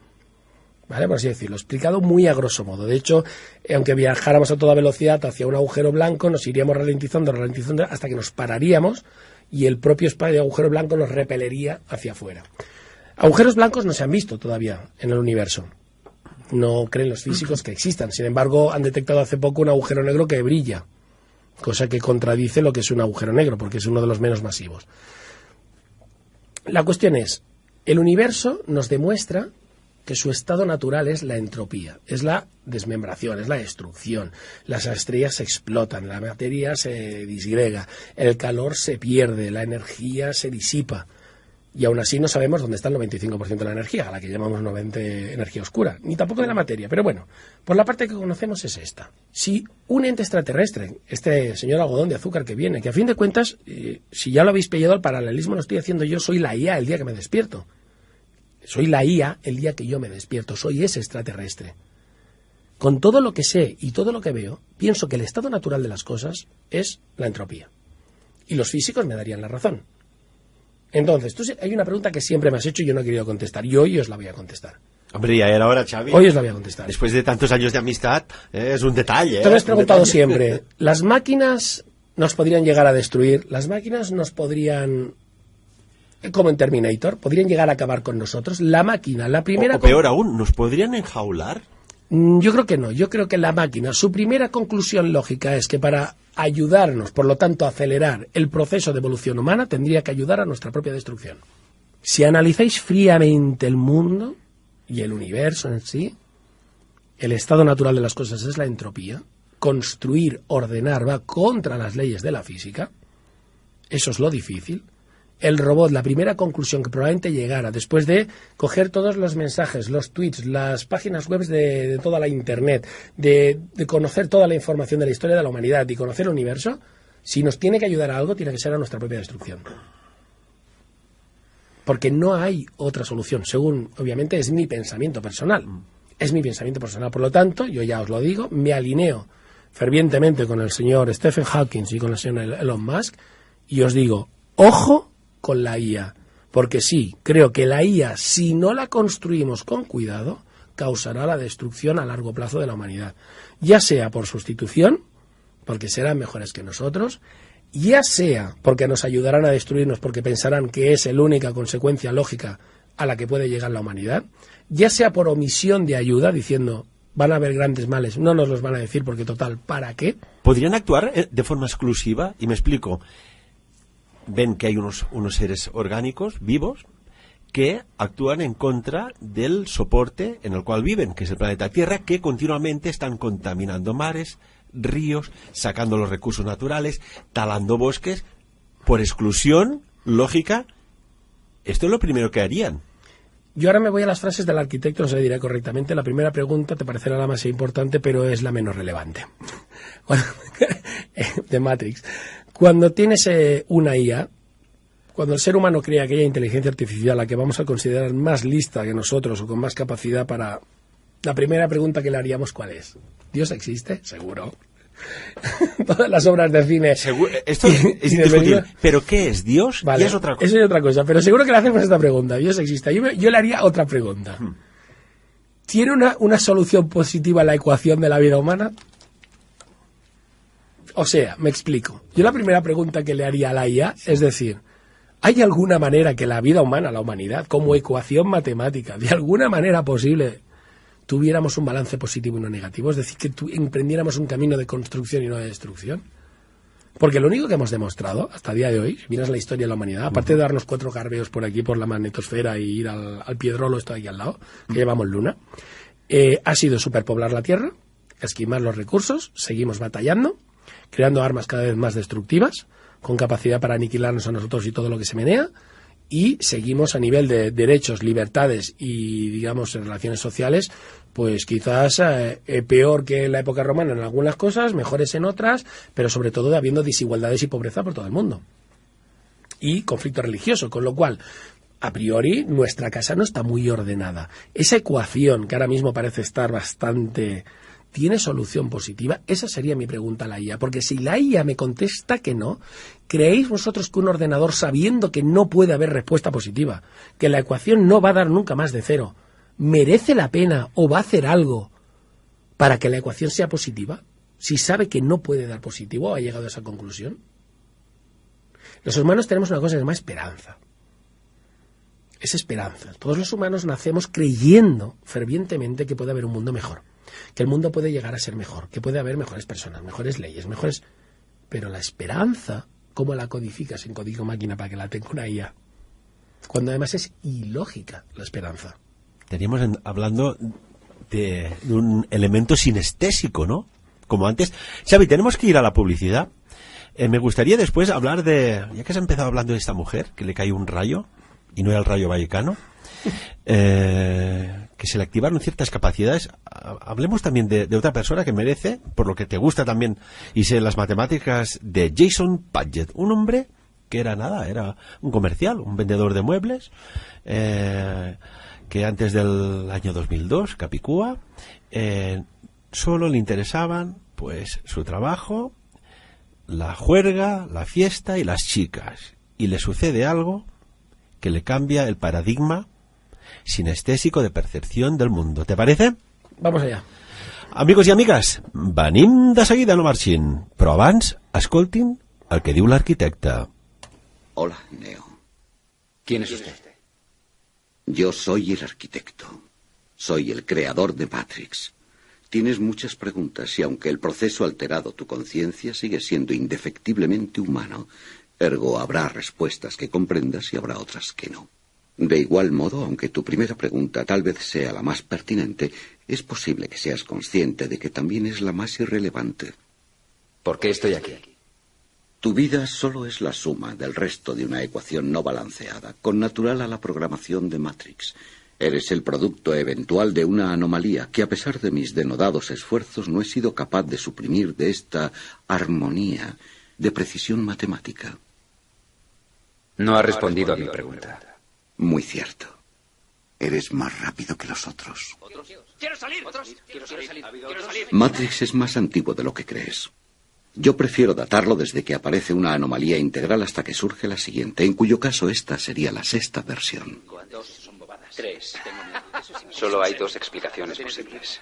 ¿Vale? Por así decirlo, explicado muy a grosso modo. De hecho, aunque viajáramos a toda velocidad hacia un agujero blanco, nos iríamos ralentizando hasta que nos pararíamos y el propio agujero blanco nos repelería hacia afuera. Agujeros blancos no se han visto todavía en el universo. No creen los físicos que existan. Sin embargo, han detectado hace poco un agujero negro que brilla, cosa que contradice lo que es un agujero negro, porque es uno de los menos masivos. La cuestión es, el universo nos demuestra que su estado natural es la entropía, es la desmembración, es la destrucción. Las estrellas se explotan, la materia se disgrega, el calor se pierde, la energía se disipa. Y aún así no sabemos dónde está el 95% de la energía, a la que llamamos energía oscura, ni tampoco de la materia. Pero bueno, por la parte que conocemos es esta. Si un ente extraterrestre, este señor algodón de azúcar que viene, que a fin de cuentas, si ya lo habéis pillado, el paralelismo lo estoy haciendo yo, soy la IA el día que me despierto. Soy la IA el día que yo me despierto, soy ese extraterrestre. Con todo lo que sé y todo lo que veo, pienso que el estado natural de las cosas es la entropía. Y los físicos me darían la razón. Entonces, hay una pregunta que siempre me has hecho y yo no he querido contestar, y hoy os la voy a contestar. Hombre, ya era hora, Xavi. Hoy os la voy a contestar. Después de tantos años de amistad, es un detalle. Te lo has preguntado siempre. ¿Las máquinas nos podrían llegar a destruir? ¿Las máquinas nos podrían, como en Terminator, podrían llegar a acabar con nosotros? La máquina, la primera... O peor aún, ¿nos podrían enjaular? Yo creo que no. Yo creo que la máquina, su primera conclusión lógica es que para ayudarnos, por lo tanto, a acelerar el proceso de evolución humana, tendría que ayudar a nuestra propia destrucción. Si analizáis fríamente el mundo y el universo en sí, el estado natural de las cosas es la entropía. Construir, ordenar, va contra las leyes de la física. Eso es lo difícil. El robot, la primera conclusión que probablemente llegara después de coger todos los mensajes, los tweets, las páginas web de toda la internet, de conocer toda la información de la historia de la humanidad y conocer el universo, si nos tiene que ayudar a algo, tiene que ser a nuestra propia destrucción. Porque no hay otra solución, según, obviamente, es mi pensamiento personal. Es mi pensamiento personal. Por lo tanto, yo ya os lo digo, me alineo fervientemente con el señor Stephen Hawking y con el señor Elon Musk, y os digo, ojo con la IA, porque sí, creo que la IA, si no la construimos con cuidado, causará la destrucción a largo plazo de la humanidad, ya sea por sustitución, porque serán mejores que nosotros, ya sea porque nos ayudarán a destruirnos, porque pensarán que es la única consecuencia lógica a la que puede llegar la humanidad, ya sea por omisión de ayuda, diciendo van a haber grandes males, no nos los van a decir porque total, ¿para qué? ¿Podrían actuar de forma exclusiva? Y me explico. Ven que hay unos seres orgánicos vivos que actúan en contra del soporte en el cual viven, que es el planeta Tierra, que continuamente están contaminando mares, ríos, sacando los recursos naturales, talando bosques. Por exclusión lógica, esto es lo primero que harían. Yo ahora me voy a las frases del arquitecto, no se le diré correctamente. La primera pregunta te parecerá la más importante, pero es la menos relevante. De Matrix. Cuando tienes una IA, cuando el ser humano crea aquella inteligencia artificial, la que vamos a considerar más lista que nosotros o con más capacidad para... La primera pregunta que le haríamos, ¿cuál es? ¿Dios existe? Seguro. Todas las obras de cine. Esto es indiscutible. ¿Pero qué es Dios? Vale, y es otra cosa. Eso es otra cosa. Pero seguro que le hacemos esta pregunta. ¿Dios existe? Yo le haría otra pregunta. ¿Tiene una solución positiva a la ecuación de la vida humana? O sea, me explico. Yo la primera pregunta que le haría a la IA es decir, ¿hay alguna manera que la vida humana, la humanidad, como ecuación matemática, de alguna manera posible, tuviéramos un balance positivo y no negativo? Es decir, que emprendiéramos un camino de construcción y no de destrucción. Porque lo único que hemos demostrado hasta el día de hoy, si miras la historia de la humanidad, aparte de darnos 4 garbeos por aquí, por la magnetosfera, y ir al Piedrolo, esto de aquí al lado, que llamamos Luna, ha sido superpoblar la Tierra, esquimar los recursos, seguimos batallando, creando armas cada vez más destructivas, con capacidad para aniquilarnos a nosotros y todo lo que se menea, y seguimos a nivel de derechos, libertades y, digamos, relaciones sociales, pues quizás peor que en la época romana en algunas cosas, mejores en otras, pero sobre todo habiendo desigualdades y pobreza por todo el mundo. Y conflicto religioso, con lo cual, a priori, nuestra casa no está muy ordenada. Esa ecuación, que ahora mismo parece estar bastante... ¿Tiene solución positiva? Esa sería mi pregunta a la IA, porque si la IA me contesta que no, ¿creéis vosotros que un ordenador, sabiendo que no puede haber respuesta positiva, que la ecuación no va a dar nunca más de 0, merece la pena o va a hacer algo para que la ecuación sea positiva? Si sabe que no puede dar positivo, ¿ha llegado a esa conclusión? Los humanos tenemos una cosa que se llama esperanza. Es esperanza. Todos los humanos nacemos creyendo fervientemente que puede haber un mundo mejor, que el mundo puede llegar a ser mejor, que puede haber mejores personas, mejores leyes, mejores... Pero la esperanza, ¿cómo la codificas en código máquina para que la tenga una IA? Cuando además es ilógica la esperanza. Estaríamos hablando de un elemento sinestésico, ¿no? Como antes. Xavi, tenemos que ir a la publicidad. Me gustaría después hablar de... Ya que has empezado hablando de esta mujer, que le cae un rayo, y no era el Rayo Vallecano, que se le activaron ciertas capacidades. Hablemos también de otra persona que merece, por lo que te gusta también, y sé las matemáticas, de Jason Paget, un hombre que era un comercial, un vendedor de muebles, que antes del año 2002, Capicúa, solo le interesaban pues su trabajo, la juerga, la fiesta y las chicas, y le sucede algo que le cambia el paradigma sinestésico de percepción del mundo. ¿Te parece? Vamos allá. Amigos i amigues, venim de seguida, no marxin. Però abans, escoltin el que diu l'arquitecte. Hola, Neo. ¿Quién es usted? Yo soy el arquitecto. Soy el creador de Matrix. Tienes muchas preguntas y aunque el proceso ha alterado tu conciencia, sigue siendo indefectiblemente humano. Ergo, habrá respuestas que comprendas y habrá otras que no. De igual modo, aunque tu primera pregunta tal vez sea la más pertinente, es posible que seas consciente de que también es la más irrelevante. ¿Por qué estoy aquí? Tu vida solo es la suma del resto de una ecuación no balanceada, connatural a la programación de Matrix. Eres el producto eventual de una anomalía que, a pesar de mis denodados esfuerzos, no he sido capaz de suprimir de esta armonía de precisión matemática. No ha respondido a mi pregunta. Muy cierto. Eres más rápido que los otros. ¡Quiero salir! Matrix es más antiguo de lo que crees. Yo prefiero datarlo desde que aparece una anomalía integral hasta que surge la siguiente, en cuyo caso esta sería la 6ª versión. 3. Solo hay 2 explicaciones posibles.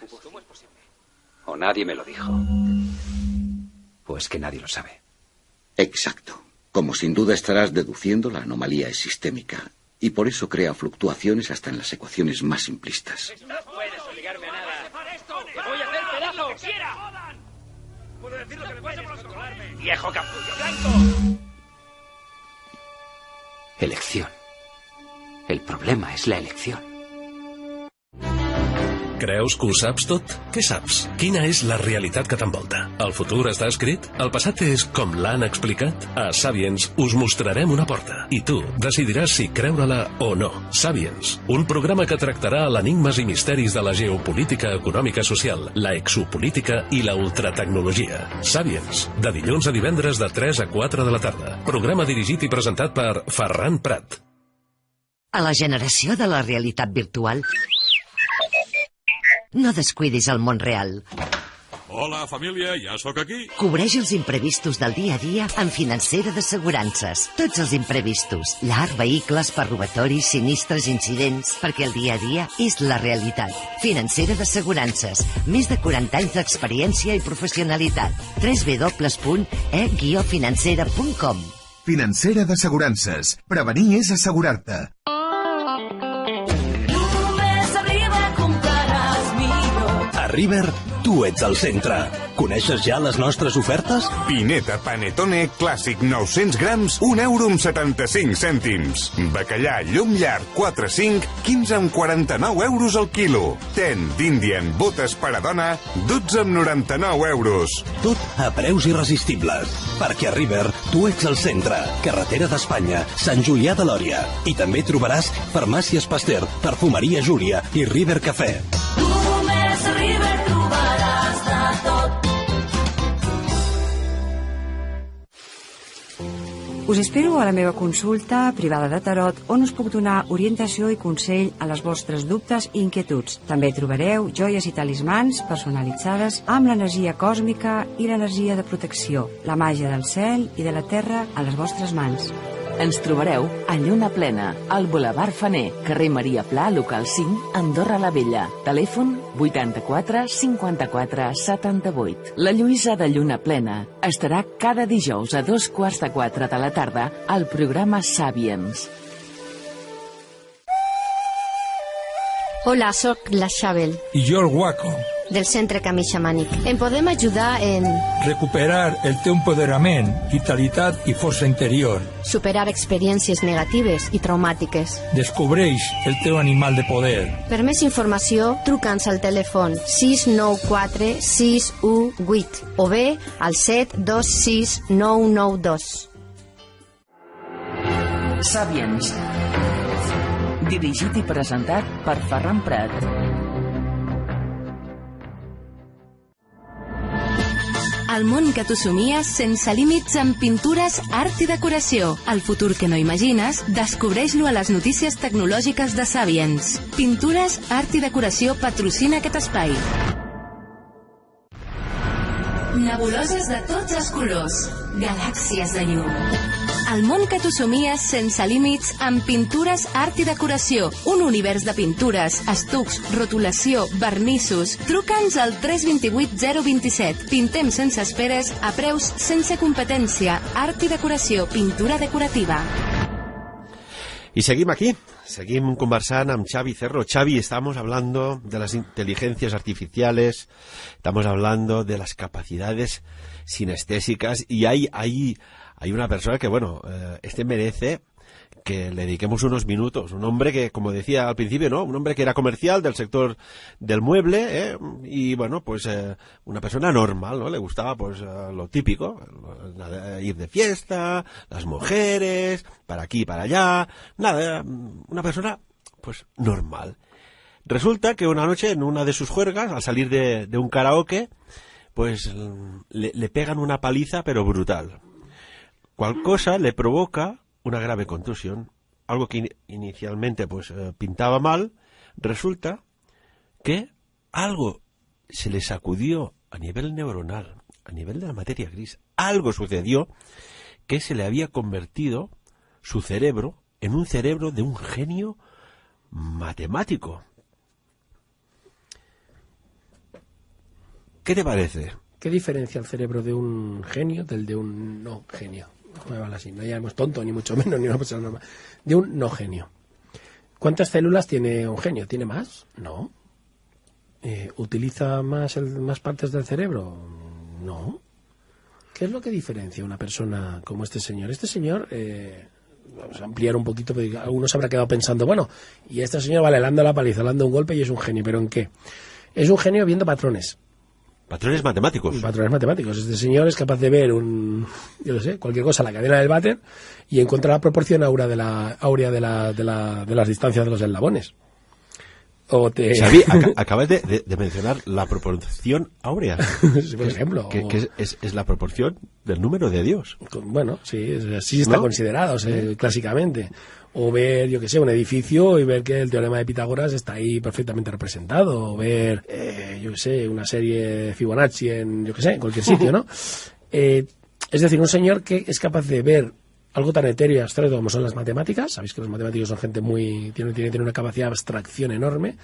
O nadie me lo dijo, o es que nadie lo sabe. Exacto. Como sin duda estarás deduciendo, la anomalía es sistémica y por eso crea fluctuaciones hasta en las ecuaciones más simplistas. No puedes obligarme a nada. ¡Te voy a hacer pedazo! ¡Lo que quiera! ¡Puedo decir lo que me pase por controlarme! ¡Viejo capullo blanco! Elección. El problema es la elección. Creus que ho saps tot? Què saps? Quina és la realitat que t'envolta? El futur està escrit? El passat és com l'han explicat? A Sapiens us mostrarem una porta i tu decidiràs si creure-la o no. Sapiens, un programa que tractarà l'enigmes i misteris de la geopolítica econòmica social, la exopolítica i la ultratecnologia. Sapiens, de dilluns a divendres de 3 a 4 de la tarda. Programa dirigit i presentat per Ferran Prat. A la generació de la realitat virtual, no descuidis el món real. Hola, família, ja sóc aquí. Cobreix els imprevistos del dia a dia amb Financera d'Assegurances. Tots els imprevistos. Llar, vehicles, per robatoris, sinistres, incidents. Perquè el dia a dia és la realitat. Financera d'Assegurances. Més de 40 anys d'experiència i professionalitat. www.e-financera.com. Financera d'Assegurances. Prevenir és assegurar-te. A River, tu ets al centre. Coneixes ja les nostres ofertes? Pineta Panetone Clàssic 900 grams, 1 euro amb 75 cèntims. Bacallà llum llarg 4-5, 15 amb 49 euros al quilo. Ten d'Indian botes per a dona, 12 amb 99 euros. Tot a preus irresistibles. Perquè a River, tu ets al centre. Carretera d'Espanya, Sant Julià de Lòria. I també trobaràs Farmàcies Pasteur, Perfumeria Júlia i River Cafè. River trobaràs de tot. Us espero a la meva consulta privada de tarot, on us puc donar orientació i consell a les vostres dubtes i inquietuds. També trobareu joies i talismans personalitzades amb l'energia còsmica i l'energia de protecció, la màgia del cel i de la terra a les vostres mans. Ens trobareu a Lluna Plena, al Boulevard Faner, carrer Maria Pla, local 5, Andorra la Vella. Telèfon 84 54 78. La Lluïsa de Lluna Plena estarà cada dijous a 3:15 de la tarda al programa Sapiens. Hola, sóc la Xabel. I jo el Guaco. Del Centre Camí Xamànic. Em podem ajudar en... recuperar el teu empoderament, vitalitat i força interior. Superar experiències negatives i traumàtiques. Descobreix el teu animal de poder. Per més informació, truca'ns al telèfon 694 618 o bé al 726 992. Sapiens. Dirigit i presentat per Ferran Prat. El món que tu somies sense límits en pintures, art i decoració. El futur que no imagines, descobreix-lo a les notícies tecnològiques de Sapiens. Pintures, art i decoració patrocina aquest espai. Nebuloses de tots els colors. Galàxies de llum. El món que tu somies sense límits amb pintures, art i decoració. Un univers de pintures, estucs, rotulació, vernissos. Truca'ns al 328 027. Pintem sense esperes, a preus sense competència. Art i decoració, pintura decorativa. Y seguimos aquí, seguimos conversando con Xavi Cerro. Xavi, estamos hablando de las inteligencias artificiales, estamos hablando de las capacidades sinestésicas y hay una persona que, bueno, merece que le dediquemos unos minutos. Un hombre que, como decía al principio, ¿no? Un hombre que era comercial del sector del mueble, y bueno, pues una persona normal, ¿no? Le gustaba pues lo típico, ir de fiesta, las mujeres, para aquí, para allá, nada, una persona pues normal. Resulta que una noche en una de sus juergas, al salir de un karaoke, pues le pegan una paliza pero brutal. Cual cosa le provoca una grave contusión, algo que inicialmente pues pintaba mal. Resulta que algo se le sacudió a nivel neuronal, a nivel de la materia gris. Algo sucedió que se le había convertido su cerebro en un cerebro de un genio matemático. ¿Qué te parece? ¿Qué diferencia el cerebro de un genio del de un no genio? No vale así, no llamamos tonto, ni mucho menos, ni una persona normal. De un no genio. ¿Cuántas células tiene un genio? ¿Tiene más? No. ¿Utiliza más partes del cerebro? No. ¿Qué es lo que diferencia una persona como este señor? Este señor, vamos a ampliar un poquito, porque algunos se habrá quedado pensando, bueno, y este señor, vale, le anda la paliza, le anda un golpe y es un genio, ¿pero en qué? Es un genio viendo patrones. Patrones matemáticos. Patrones matemáticos. Este señor es capaz de ver cualquier cosa en la cadena del váter y encuentra la proporción áurea de las distancias de los eslabones. Xavi, acabas de mencionar la proporción áurea. Sí, por ejemplo. Que es la proporción del número de Dios. Bueno, sí, así está considerado clásicamente. O ver, un edificio y ver que el teorema de Pitágoras está ahí perfectamente representado. O ver, una serie de Fibonacci en cualquier sitio, ¿no? Es decir, un señor que es capaz de ver algo tan etéreo y abstracto como son las matemáticas. Sabéis que los matemáticos son gente tienen una capacidad de abstracción enorme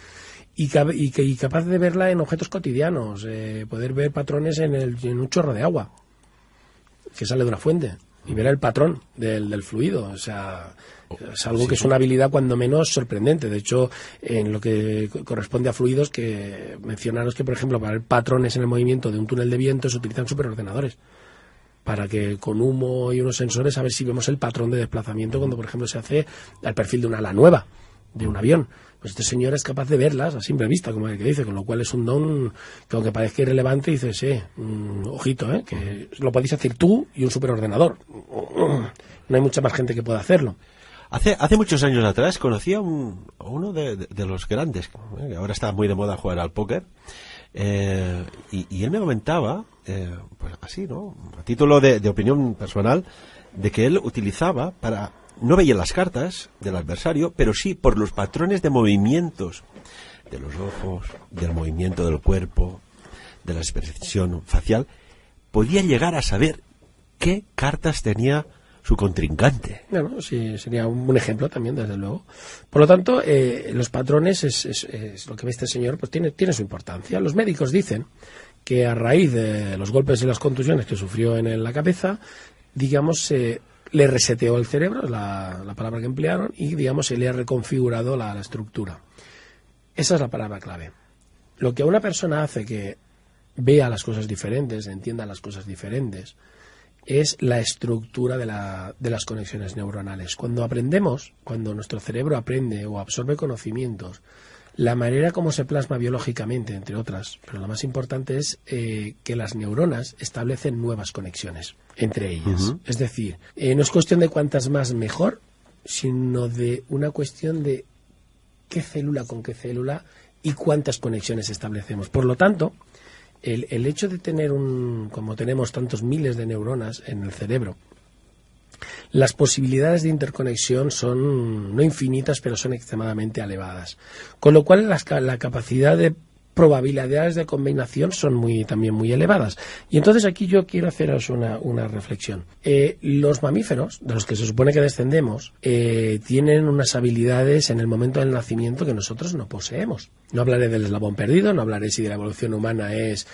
y capaz de verla en objetos cotidianos, poder ver patrones en un chorro de agua que sale de una fuente y ver el patrón del fluido. O sea, es algo que es una habilidad cuando menos sorprendente. De hecho, en lo que corresponde a fluidos, que mencionaros que, por ejemplo, para ver patrones en el movimiento de un túnel de viento se utilizan superordenadores, para que con humo y unos sensores a ver si vemos el patrón de desplazamiento cuando, por ejemplo, se hace al perfil de una ala nueva, de un avión. Pues este señor es capaz de verlas a simple vista, como el que dice, con lo cual es un don que, aunque parezca irrelevante, dices, ojito, que lo podéis hacer tú y un superordenador. No hay mucha más gente que pueda hacerlo. Hace muchos años atrás conocí a uno de los grandes, que ahora está muy de moda jugar al póker, y él me comentaba, pues así, ¿no?, a título de opinión personal, de que él utilizaba no veía las cartas del adversario, pero sí por los patrones de movimientos de los ojos, del movimiento del cuerpo, de la expresión facial, podía llegar a saber qué cartas tenía su contrincante. Bueno, sí, sería un buen ejemplo también, desde luego. Por lo tanto, los patrones es lo que ve este señor, pues tiene su importancia. Los médicos dicen que a raíz de los golpes y las contusiones que sufrió en la cabeza, le reseteó el cerebro, la palabra que emplearon, y se le ha reconfigurado la estructura. Esa es la palabra clave. Lo que a una persona hace que vea las cosas diferentes, entienda las cosas diferentes, es la estructura de las conexiones neuronales. Cuando nuestro cerebro aprende o absorbe conocimientos, la manera como se plasma biológicamente, entre otras, pero lo más importante es que las neuronas establecen nuevas conexiones entre ellas. Uh-huh. Es decir, no es cuestión de cuántas más mejor, sino de una cuestión de qué célula con qué célula y cuántas conexiones establecemos. Por lo tanto, el hecho de tener como tenemos tantos miles de neuronas en el cerebro, las posibilidades de interconexión son no infinitas, pero son extremadamente elevadas. Con lo cual la capacidad de probabilidades de combinación son también muy elevadas. Y entonces aquí yo quiero haceros una reflexión. Los mamíferos, de los que se supone que descendemos, tienen unas habilidades en el momento del nacimiento que nosotros no poseemos. No hablaré del eslabón perdido, no hablaré si de la evolución humana es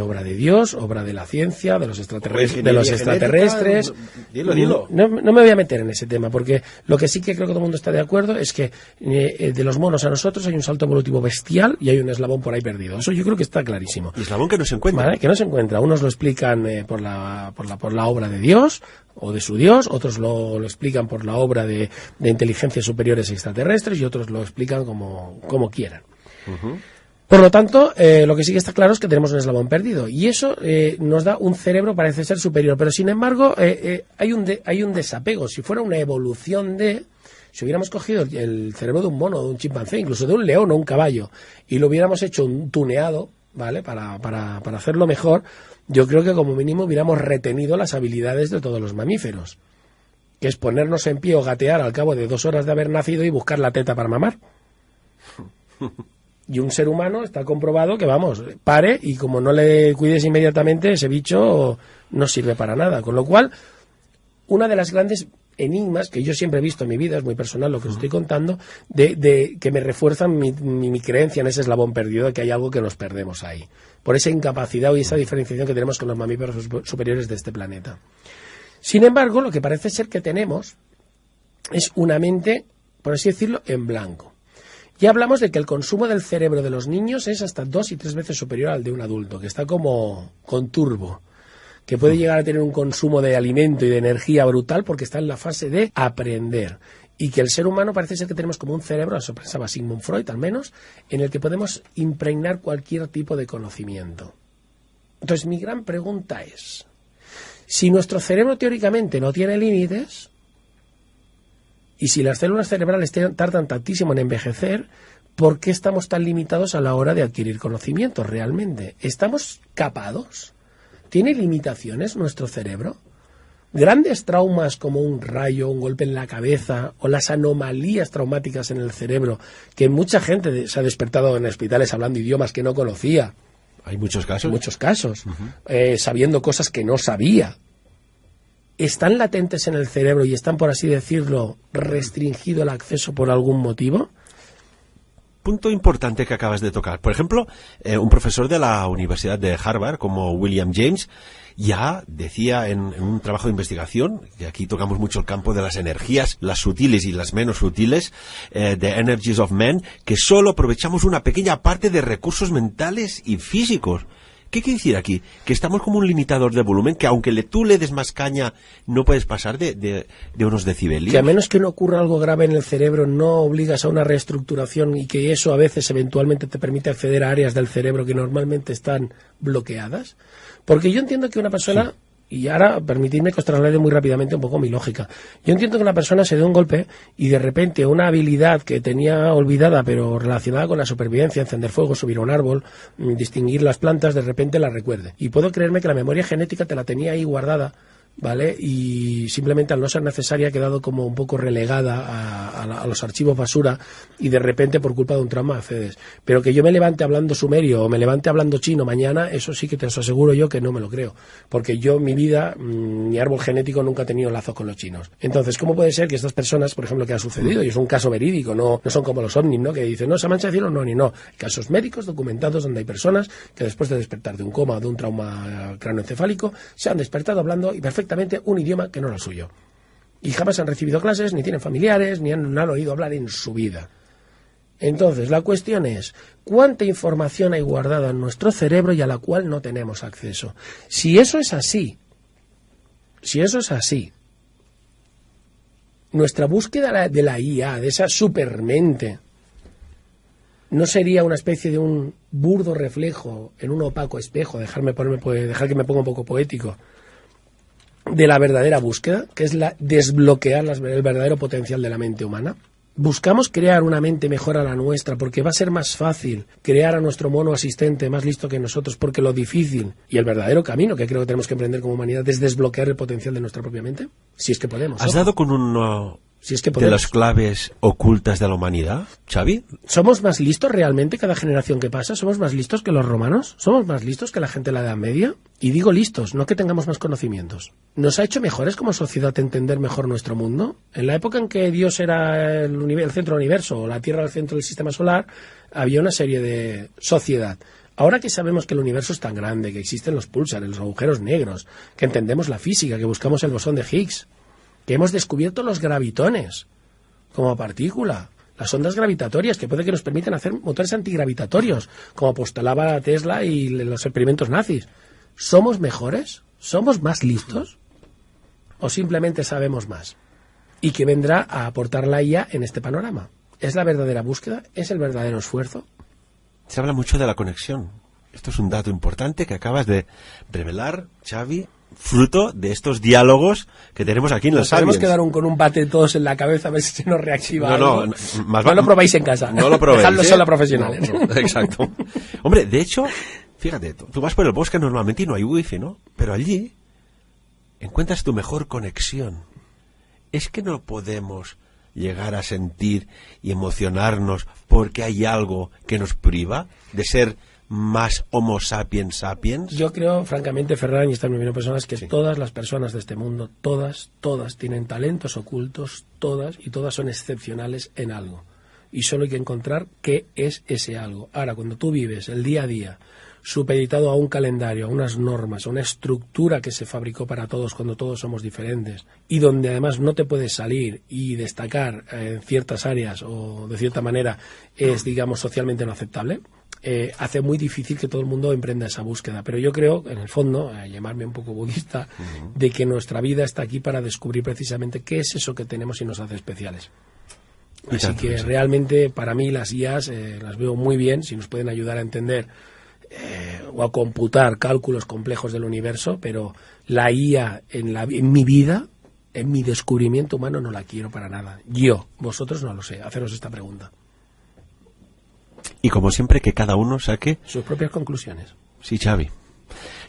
obra de Dios, obra de la ciencia, de los extraterrestres. Dilo. No me voy a meter en ese tema, porque lo que sí que creo que todo el mundo está de acuerdo es que de los monos a nosotros hay un salto evolutivo bestial y hay un eslabón por ahí perdido. Eso yo creo que está clarísimo. Y eslabón que no se encuentra. ¿Vale? Que no se encuentra. Unos lo explican por la obra de Dios o de su Dios, otros lo explican por la obra de inteligencias superiores extraterrestres y otros lo explican como quieran. Uh-huh. Por lo tanto, lo que sí que está claro es que tenemos un eslabón perdido y eso nos da un cerebro, parece ser superior, pero sin embargo hay un desapego. Si fuera una evolución si hubiéramos cogido el cerebro de un mono, de un chimpancé, incluso de un león o un caballo, y lo hubiéramos hecho un tuneado, ¿vale?, para hacerlo mejor, yo creo que como mínimo hubiéramos retenido las habilidades de todos los mamíferos, que es ponernos en pie o gatear al cabo de 2 horas de haber nacido y buscar la teta para mamar. Y un ser humano está comprobado que, pare y como no le cuides inmediatamente, ese bicho no sirve para nada. Con lo cual, una de las grandes enigmas que yo siempre he visto en mi vida, es muy personal lo que os estoy contando, de que me refuerzan mi creencia en ese eslabón perdido, de que hay algo que nos perdemos ahí. Por esa incapacidad y esa diferenciación que tenemos con los mamíferos superiores de este planeta. Sin embargo, lo que parece ser que tenemos es una mente, por así decirlo, en blanco. Ya hablamos de que el consumo del cerebro de los niños es hasta 2 y 3 veces superior al de un adulto, que está como con turbo, que puede llegar a tener un consumo de alimento y de energía brutal porque está en la fase de aprender. Y que el ser humano parece ser que tenemos como un cerebro, eso pensaba Sigmund Freud al menos, en el que podemos impregnar cualquier tipo de conocimiento. Entonces mi gran pregunta es, si nuestro cerebro teóricamente no tiene límites, y si las células cerebrales tardan tantísimo en envejecer, ¿por qué estamos tan limitados a la hora de adquirir conocimientos realmente? ¿Estamos capados? ¿Tiene limitaciones nuestro cerebro? Grandes traumas como un rayo, un golpe en la cabeza o las anomalías traumáticas en el cerebro, que mucha gente se ha despertado en hospitales hablando idiomas que no conocía. Hay muchos casos. Muchos casos. Sabiendo cosas que no sabía. ¿Están latentes en el cerebro y están, por así decirlo, restringido el acceso por algún motivo? Punto importante que acabas de tocar. Por ejemplo, un profesor de la Universidad de Harvard, como William James, ya decía en un trabajo de investigación, que aquí tocamos mucho el campo de las energías, las sutiles y las menos sutiles, The Energies of Men, que solo aprovechamos una pequeña parte de recursos mentales y físicos. ¿Qué quiere decir aquí? Que estamos como un limitador de volumen, que aunque tú le des más caña, no puedes pasar de unos decibelios. Que a menos que no ocurra algo grave en el cerebro, no obligas a una reestructuración y que eso a veces eventualmente te permite acceder a áreas del cerebro que normalmente están bloqueadas. Porque yo entiendo que una persona... Sí. Y ahora, permitidme que os traslade muy rápidamente un poco mi lógica. Yo entiendo que una persona se dé un golpe y de repente una habilidad que tenía olvidada pero relacionada con la supervivencia, encender fuego, subir a un árbol, distinguir las plantas, de repente la recuerde. Y puedo creerme que la memoria genética te la tenía ahí guardada, ¿vale? Y simplemente al no ser necesaria ha quedado como un poco relegada a los archivos basura y de repente por culpa de un trauma accedes. Pero que yo me levante hablando sumerio o me levante hablando chino mañana, eso sí que te os aseguro yo que no me lo creo. Porque yo en mi vida, mi árbol genético nunca ha tenido lazos con los chinos. Entonces, ¿cómo puede ser que estas personas, por ejemplo, que ha sucedido, y es un caso verídico, no son como los ovnis, ¿no? Que dicen, no, se mancha de cielo, no, ni no. Casos médicos documentados donde hay personas que después de despertar de un coma o de un trauma craneoencefálico se han despertado hablando y perfectamente un idioma que no era el suyo. Y jamás han recibido clases, ni tienen familiares, ni han oído hablar en su vida. Entonces, la cuestión es, ¿cuánta información hay guardada en nuestro cerebro y a la cual no tenemos acceso? Si eso es así, nuestra búsqueda de la IA, de esa supermente, ¿no sería una especie de un burdo reflejo en un opaco espejo, dejar que me ponga un poco poético, de la verdadera búsqueda, que es desbloquear el verdadero potencial de la mente humana? Buscamos crear una mente mejor a la nuestra porque va a ser más fácil crear a nuestro mono asistente más listo que nosotros, porque lo difícil y el verdadero camino que creo que tenemos que emprender como humanidad es desbloquear el potencial de nuestra propia mente, si es que podemos. ¿Has dado con uno de las claves ocultas de la humanidad, Xavi? ¿Somos más listos realmente cada generación que pasa? ¿Somos más listos que los romanos? ¿Somos más listos que la gente de la Edad Media? Y digo listos, no que tengamos más conocimientos. ¿Nos ha hecho mejores como sociedad entender mejor nuestro mundo? En la época en que Dios era el centro del universo, o la Tierra el centro del sistema solar, había una serie de sociedad. Ahora que sabemos que el universo es tan grande, que existen los púlsares, los agujeros negros, que entendemos la física, que buscamos el bosón de Higgs, que hemos descubierto los gravitones como partícula, las ondas gravitatorias que puede que nos permitan hacer motores antigravitatorios, como postulaba Tesla y los experimentos nazis. ¿Somos mejores? ¿Somos más listos? ¿O simplemente sabemos más? ¿Y qué vendrá a aportar la IA en este panorama? ¿Es la verdadera búsqueda? ¿Es el verdadero esfuerzo? Se habla mucho de la conexión. Esto es un dato importante que acabas de revelar, Xavi, fruto de estos diálogos que tenemos aquí en los Sapiens. Tenemos que dar con un bate todos en la cabeza a ver si se nos reactiva algo. No lo probéis en casa. No lo probéis. Dejadlo solo a profesionales. No, exacto. Hombre, de hecho, fíjate, tú vas por el bosque normalmente y no hay wifi, ¿no? Pero allí encuentras tu mejor conexión. Es que no podemos llegar a sentir y emocionarnos porque hay algo que nos priva de ser más homo sapiens sapiens. Yo creo, francamente, Ferran, y esta es mi opinión personal, es que todas las personas de este mundo, todas tienen talentos ocultos, todas son excepcionales en algo. Y solo hay que encontrar qué es ese algo. Ahora, cuando tú vives el día a día supeditado a un calendario, a unas normas, a una estructura que se fabricó para todos cuando todos somos diferentes, y donde además no te puedes salir y destacar en ciertas áreas o de cierta manera es, digamos, socialmente no aceptable, hace muy difícil que todo el mundo emprenda esa búsqueda. Pero yo creo, en el fondo, llamarme un poco budista, de que nuestra vida está aquí para descubrir precisamente qué es eso que tenemos y nos hace especiales. Así que realmente para mí las IAs las veo muy bien, si nos pueden ayudar a entender o a computar cálculos complejos del universo, pero la IA en mi vida, en mi descubrimiento humano, no la quiero para nada. Vosotros no lo sé, haceros esta pregunta. Y como siempre, que cada uno saque sus propias conclusiones. Sí, Xavi.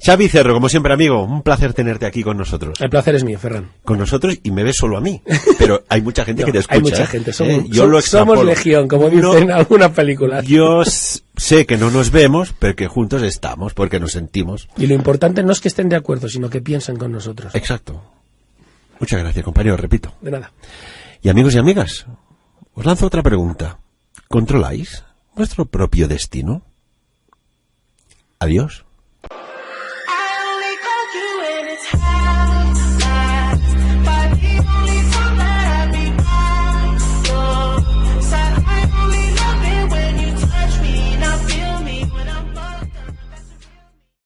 Xavi Cerro, como siempre, amigo, un placer tenerte aquí con nosotros. El placer es mío, Ferran. Con nosotros, y me ves solo a mí. Pero hay mucha gente que te escucha. Hay mucha gente, somos legión, como dicen en algunas películas. Yo sé que no nos vemos, pero que juntos estamos, porque nos sentimos. Y lo importante no es que estén de acuerdo, sino que piensen con nosotros. Exacto. Muchas gracias, compañero, repito. De nada. Y amigos y amigas, os lanzo otra pregunta. ¿Controláis vuestro propio destino? Adiós.